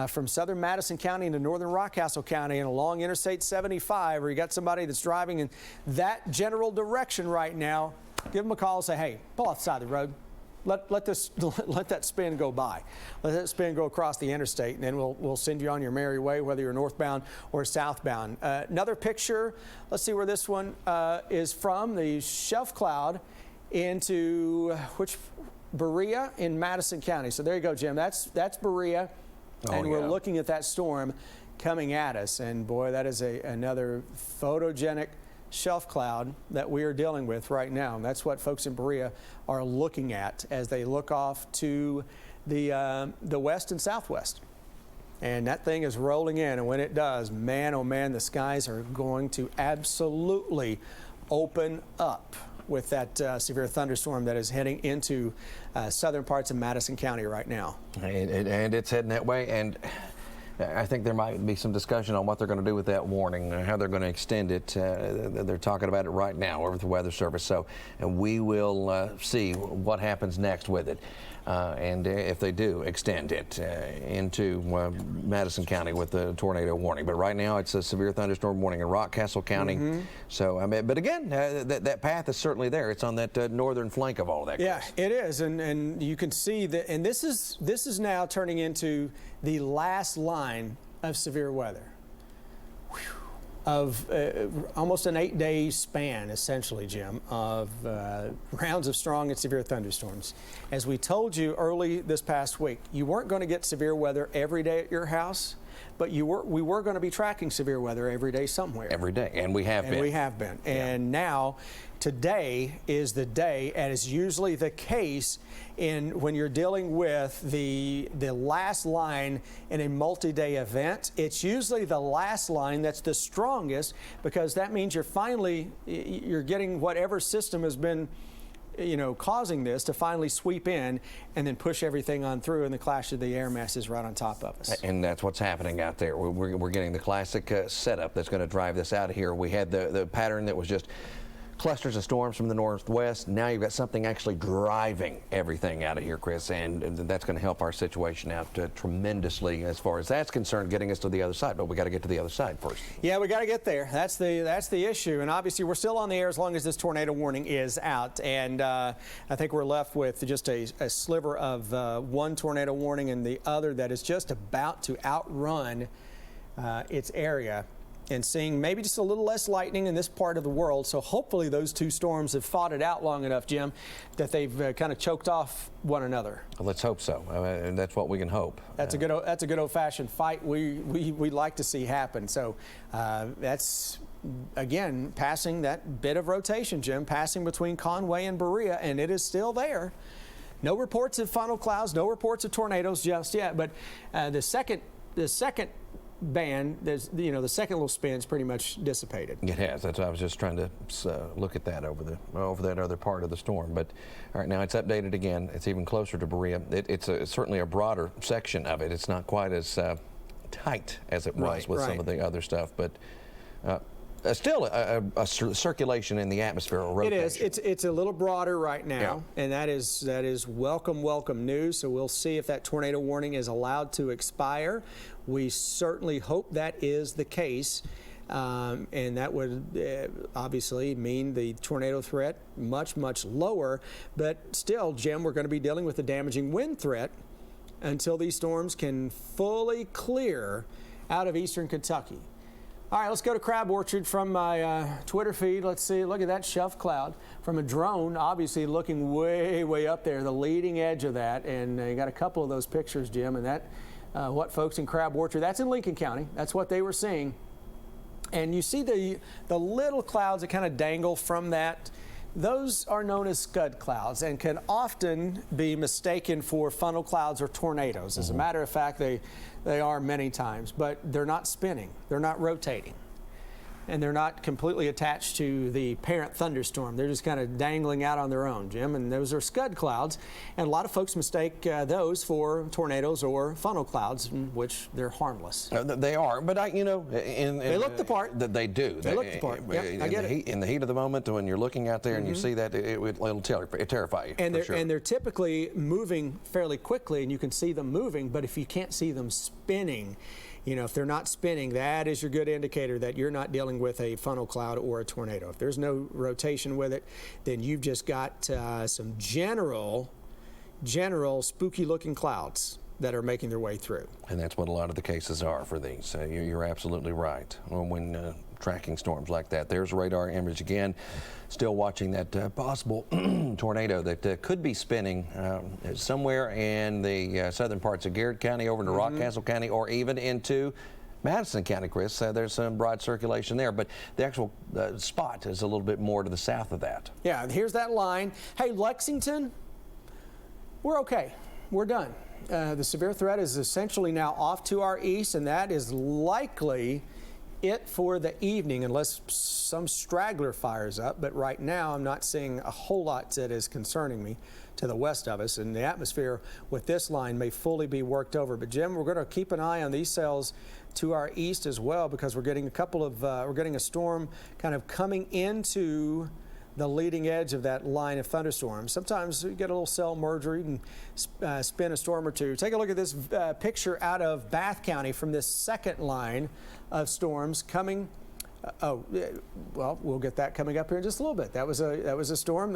from southern Madison County into northern Rockcastle County and along Interstate 75, or you got somebody that's driving in that general direction right now, give them a call and say, hey, pull off the side of the road. Let that spin go by. Let that spin go across the interstate, and then we'll send you on your merry way, whether you're northbound or southbound. Another picture, let's see where this one is from, the shelf cloud into Berea in Madison County. So there you go, Jim. That's Berea, and we're looking at that storm coming at us. And boy, that is another photogenic shelf cloud that we are dealing with right now. And that's what folks in Berea are looking at as they look off to the west and southwest. And that thing is rolling in, and when it does, man, oh man, the skies are going to absolutely open up with that severe thunderstorm that is heading into southern parts of Madison County right now. And it's heading that way. And I think there might be some discussion on what they're going to do with that warning, how they're going to extend it. They're talking about it right now over the Weather Service. So we will see what happens next with it. And if they do extend it into Madison County with the tornado warning. But right now it's a severe thunderstorm warning in Rockcastle County. So, I mean, but again, that path is certainly there. It's on that northern flank of all that. Yeah, it is. And you can see that, and this is now turning into the last line of severe weather. Of almost an 8-day span, essentially, Jim, of rounds of strong and severe thunderstorms. As we told you early this past week, you weren't going to get severe weather every day at your house, but we were going to be tracking severe weather every day somewhere. Every day, and we have been. And we have been. Yeah. And now, today is the day, and is usually the case when you're dealing with the last line in a multi-day event. It's usually the last line that's the strongest, because that means you're getting whatever system has been causing this to finally sweep in and then push everything on through, and the clash of the air masses right on top of us. And that's what's happening out there. We're getting the classic setup that's going to drive this out of here. We had the pattern that was just clusters of storms from the northwest. Now you've got something actually driving everything out of here, Chris, and that's going to help our situation out tremendously as far as that's concerned, getting us to the other side. But we got to get to the other side first. Yeah, we got to get there. That's the issue. And obviously, we're still on the air as long as this tornado warning is out. And I think we're left with just a sliver of one tornado warning and the other that is just about to outrun its area, and seeing maybe just a little less lightning in this part of the world. So hopefully those two storms have fought it out long enough, Jim, that they've kind of choked off one another. Well, let's hope so. I mean, that's what we can hope. That's a good old-fashioned fight we'd like to see happen. So that's, again, passing that bit of rotation, Jim, passing between Conway and Berea, and it is still there. No reports of funnel clouds, no reports of tornadoes just yet, but the second band, the second little spin's pretty much dissipated. It has. That's why I was just trying to look at that over that other part of the storm. But all right, now it's updated again. It's even closer to Berea. It's certainly a broader section of it. It's not quite as tight as it was with some of the other stuff, but still a circulation in the atmosphere. It is. It's a little broader right now, and that is welcome news. So we'll see if that tornado warning is allowed to expire. We certainly hope that is the case, and that would obviously mean the tornado threat much lower. But still, Jim, we're going to be dealing with a damaging wind threat until these storms can fully clear out of eastern Kentucky. All right, let's go to Crab Orchard from my Twitter feed. Let's see, look at that shelf cloud from a drone, obviously looking way up there, the leading edge of that. And you got a couple of those pictures, Jim, and that, what folks in Crab Orchard, that's in Lincoln County, that's what they were seeing. And you see the little clouds that kind of dangle from that. Those are known as scud clouds and can often be mistaken for funnel clouds or tornadoes. As a matter of fact, they are many times, but they're not spinning, they're not rotating, and they're not completely attached to the parent thunderstorm. They're just kind of dangling out on their own, Jim, and those are scud clouds, and a lot of folks mistake those for tornadoes or funnel clouds, which they're harmless. They are, but they look the part. They do. They look the part. Yeah, I get it. In the heat of the moment, when you're looking out there and you see that, it'll terrify you. And for sure. they're typically moving fairly quickly, and you can see them moving, but if you can't see them spinning, if they're not spinning, that is your good indicator that you're not dealing with a funnel cloud or a tornado. If there's no rotation with it, then you've just got some general spooky-looking clouds that are making their way through. And that's what a lot of the cases are for these. You're absolutely right. When tracking storms like that, there's radar image again. Still watching that possible tornado that could be spinning somewhere in the southern parts of Garrett County over into Rockcastle County, or even into Madison County, Chris. There's some broad circulation there, but the actual spot is a little bit more to the south of that. Yeah, here's that line. Hey, Lexington, we're okay. We're done. The severe threat is essentially now off to our east, and that is likely it for the evening, unless some straggler fires up. But right now, I'm not seeing a whole lot that is concerning me to the west of us, and the atmosphere with this line may fully be worked over. But Jim, we're going to keep an eye on these cells to our east as well, because we're getting we're getting a storm kind of coming into the leading edge of that line of thunderstorms. Sometimes you get a little cell merger, you can spin a storm or two. Take a look at this picture out of Bath County from this second line of storms coming. Well, we'll get that coming up here in just a little bit. That was a storm.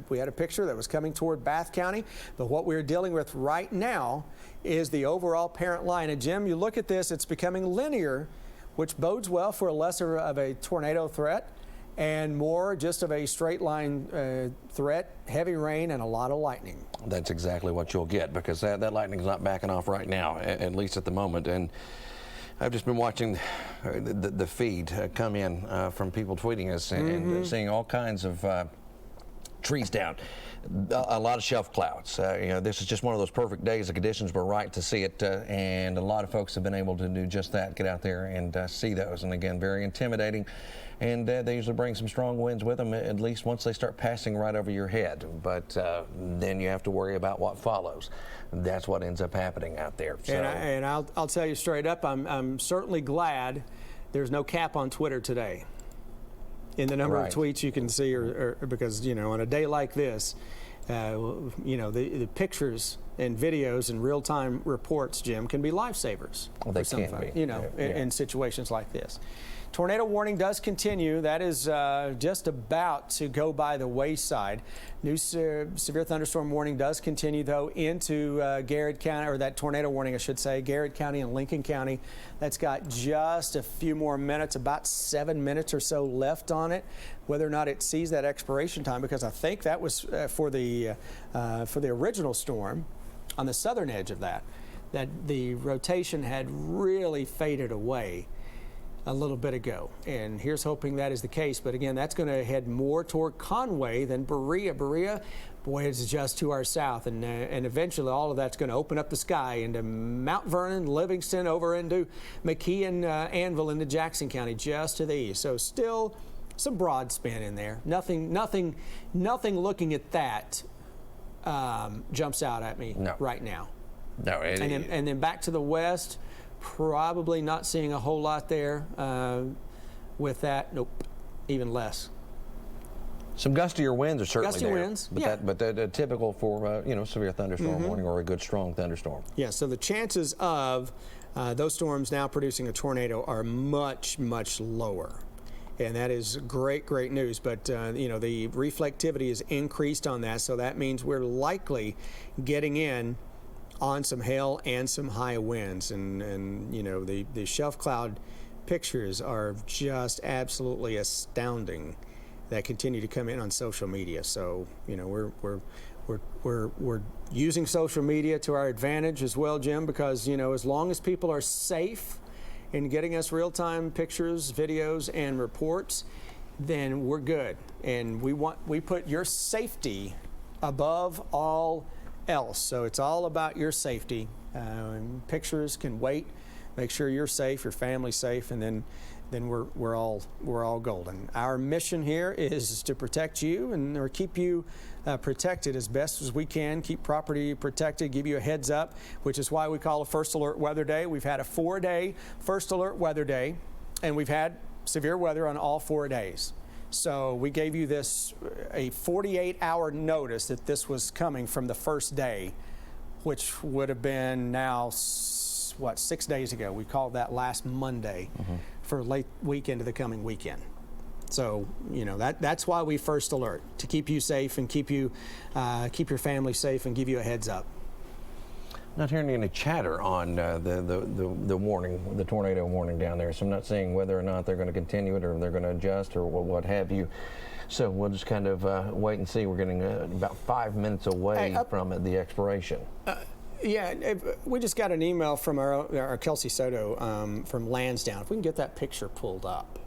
We had a picture that was coming toward Bath County, but what we're dealing with right now is the overall parent line. And Jim, you look at this, it's becoming linear, which bodes well for a lesser of a tornado threat and more just of a straight line threat, heavy rain and a lot of lightning. That's exactly what you'll get, because that lightning's not backing off right now, at least at the moment. And I've just been watching the feed come in from people tweeting us and seeing all kinds of trees down. A lot of shelf clouds. You know, this is just one of those perfect days. The conditions were right to see it, and a lot of folks have been able to do just that, get out there and see those. And again, very intimidating. And they usually bring some strong winds with them, at least once they start passing right over your head. But then you have to worry about what follows. That's what ends up happening out there. So. And I'll tell you straight up, I'm certainly glad there's no cap on Twitter today in the number of tweets you can see, or because, you know, on a day like this, you know, the pictures and videos and real-time reports, Jim, can be lifesavers. Well, they can be. You know, in situations like this. Tornado warning does continue. That is just about to go by the wayside. New severe thunderstorm warning does continue, though, into Garrett County, or that tornado warning, I should say, Garrett County and Lincoln County. That's got just a few more minutes, about 7 minutes or so left on it. Whether or not it sees that expiration time, because I think that was for the original storm on the southern edge of that the rotation had really faded away a little bit ago, and here's hoping that is the case. But again, that's going to head more toward Conway than Berea. Berea, boy, it's just to our south, and eventually all of that's going to open up the sky into Mount Vernon, Livingston, over into McKee and Anvil into Jackson County, just to the east. So still some broad span in there. Nothing looking at that jumps out at me right now. No, and then back to the west. Probably not seeing a whole lot there with that. Nope, even less. Some gustier winds are certainly gusty there. Winds, but typical for you know, severe thunderstorm warning or a good strong thunderstorm. Yeah. So the chances of those storms now producing a tornado are much lower, and that is great news. But you know, the reflectivity is increased on that, so that means we're likely getting in on some hail and some high winds, and you know, the shelf cloud pictures are just absolutely astounding that continue to come in on social media. So you know, we're using social media to our advantage as well, Jim, because you know, as long as people are safe in getting us real-time pictures, videos, and reports, then we're good. And we put your safety above all else. So it's all about your safety. Pictures can wait. Make sure you're safe, your family's safe, and then we're all golden. Our mission here is to protect you or keep you protected as best as we can. Keep property protected. Give you a heads up, which is why we call a first alert weather day. We've had a 4-day first alert weather day, and we've had severe weather on all 4 days. So we gave you this a 48-hour notice that this was coming from the first day, which would have been now, 6 days ago. We called that last Monday for late week into the coming weekend. So, you know, that's why we first alert, to keep you safe and keep your family safe and give you a heads up. Not hearing any chatter on the warning, the tornado warning down there, so I'm not seeing whether or not they're going to continue it or they're going to adjust or what have you. So we'll just kind of wait and see. We're getting about 5 minutes away from the expiration. Yeah, we just got an email from our Kelsey Soto from Lansdowne. If we can get that picture pulled up.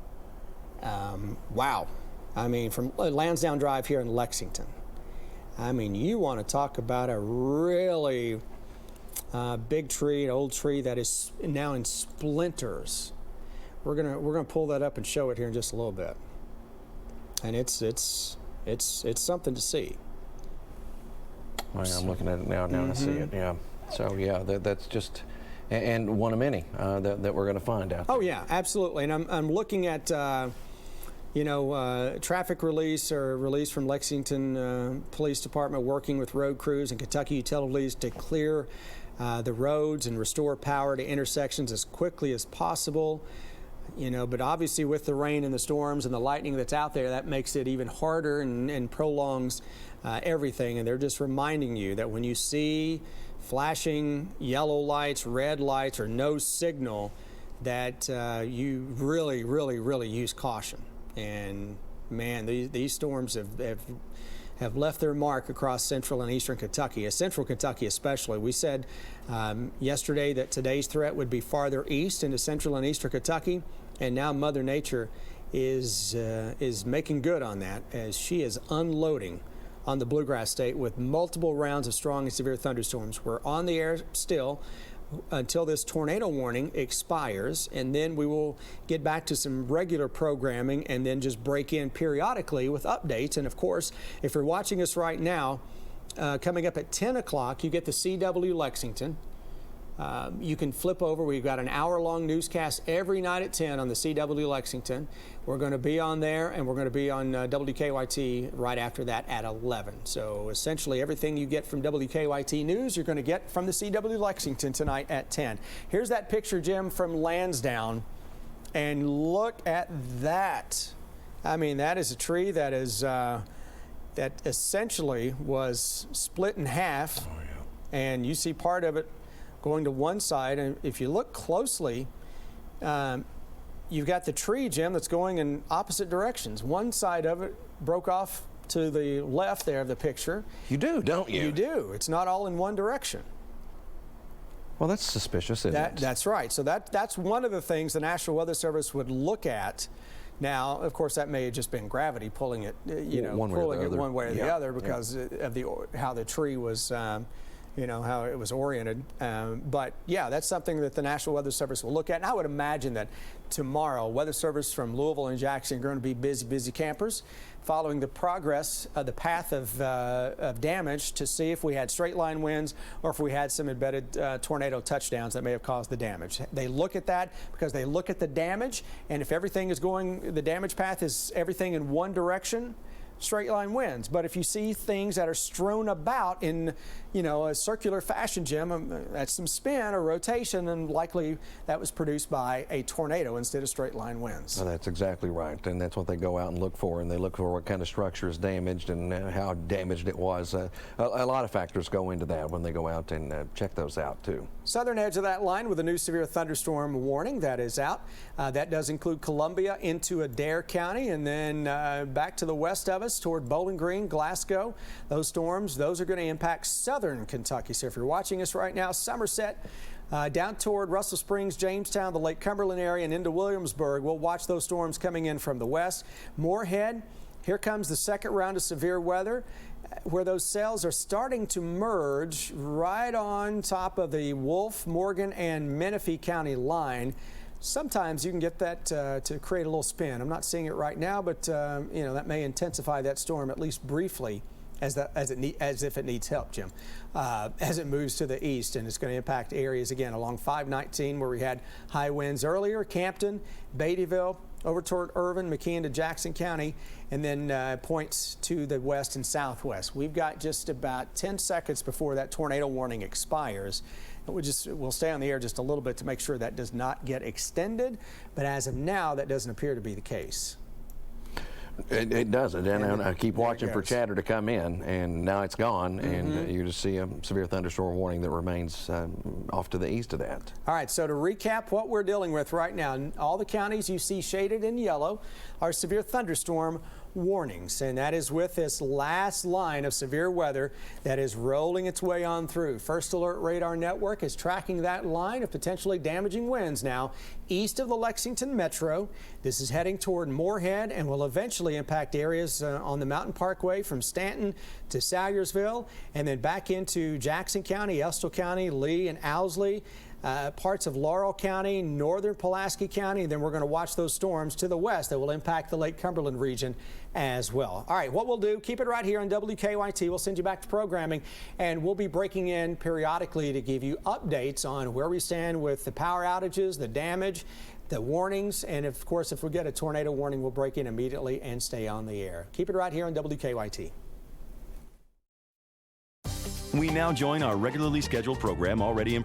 Wow. I mean, from Lansdowne Drive here in Lexington. I mean, you want to talk about a really big tree, an old tree that is now in splinters. we're gonna pull that up and show it here in just a little bit. And it's something to see. Well, I'm looking at it now. Now I see it. Yeah. So yeah, that's just and one of many that we're going to find out there. Oh yeah, absolutely. And I'm looking at traffic release from Lexington Police Department working with road crews and Kentucky Utilities to clear the roads and restore power to intersections as quickly as possible. But obviously with the rain and the storms and the lightning that's out there, that makes it even harder and prolongs everything. And they're just reminding you that when you see flashing yellow lights, red lights, or no signal, that you really, really, really use caution. And man, these storms have left their mark across central and eastern Kentucky, central Kentucky especially. We said yesterday that today's threat would be farther east into central and eastern Kentucky, and now Mother Nature is making good on that as she is unloading on the Bluegrass State with multiple rounds of strong and severe thunderstorms. We're on the air still until this tornado warning expires, and then we will get back to some regular programming and then just break in periodically with updates. And of course, if you're watching us right now, coming up at 10 o'clock, you get the CW Lexington. You can flip over. We've got an hour-long newscast every night at 10 on the CW Lexington. We're going to be on there, and we're going to be on WKYT right after that at 11. So essentially everything you get from WKYT News, you're going to get from the CW Lexington tonight at 10. Here's that picture, Jim, from Lansdowne, and look at that. I mean, that is a tree that is that essentially was split in half, and you see part of it going to one side, and if you look closely, you've got the tree, Jim, that's going in opposite directions. One side of it broke off to the left there of the picture. You do, don't you? You do. It's not all in one direction. Well, that's suspicious, isn't it? That's right. So that's one of the things the National Weather Service would look at. Now, of course, that may have just been gravity pulling it, pulling it one way or the other because of how the tree was. How it was oriented. But yeah, that's something that the National Weather Service will look at. And I would imagine that tomorrow, Weather Service from Louisville and Jackson are going to be busy campers, following the progress of the path of damage to see if we had straight line winds or if we had some embedded tornado touchdowns that may have caused the damage. They look at that because they look at the damage, and if everything is going, the damage path is everything in one direction, straight line winds. But if you see things that are strewn about in, a circular fashion, Jim, that's some spin or rotation, and likely that was produced by a tornado instead of straight line winds. Well, that's exactly right, and that's what they go out and look for, and they look for what kind of structure is damaged and how damaged it was. A lot of factors go into that when they go out and check those out too. Southern edge of that line with a new severe thunderstorm warning that is out. That does include Columbia into Adair County, and then back to the west of us toward Bowling Green, Glasgow. Those storms, those are going to impact southern Kentucky. So if you're watching us right now, Somerset, down toward Russell Springs, Jamestown, the Lake Cumberland area, and into Williamsburg, we'll watch those storms coming in from the west. Moorhead, here comes the second round of severe weather, where those cells are starting to merge right on top of the Wolf, Morgan, and Menifee County line. Sometimes you can get that to create a little spin. I'm not seeing it right now, but that may intensify that storm at least briefly as if it needs help, Jim, as it moves to the east, and it's going to impact areas again along 519 where we had high winds earlier, Campton, Beattyville, over toward Irvin, McKean to Jackson County, and then points to the west and southwest. We've got just about 10 seconds before that tornado warning expires. We'll stay on the air just a little bit to make sure that does not get extended, but as of now, that doesn't appear to be the case. It doesn't, and I keep watching for chatter to come in, and now it's gone, and you just see a severe thunderstorm warning that remains off to the east of that. All right, so to recap what we're dealing with right now, all the counties you see shaded in yellow are severe thunderstorm warnings, and that is with this last line of severe weather that is rolling its way on through. First Alert Radar Network is tracking that line of potentially damaging winds now east of the Lexington Metro. This is heading toward Moorhead and will eventually impact areas on the Mountain Parkway from Stanton to Salyersville, and then back into Jackson County, Estill County, Lee, and Owsley. parts of Laurel County, northern Pulaski County. Then we're going to watch those storms to the west that will impact the Lake Cumberland region as well. All right, what we'll do, keep it right here on WKYT. We'll send you back to programming, and we'll be breaking in periodically to give you updates on where we stand with the power outages, the damage, the warnings, and of course, if we get a tornado warning, we'll break in immediately and stay on the air. Keep it right here on WKYT. We now join our regularly scheduled program already in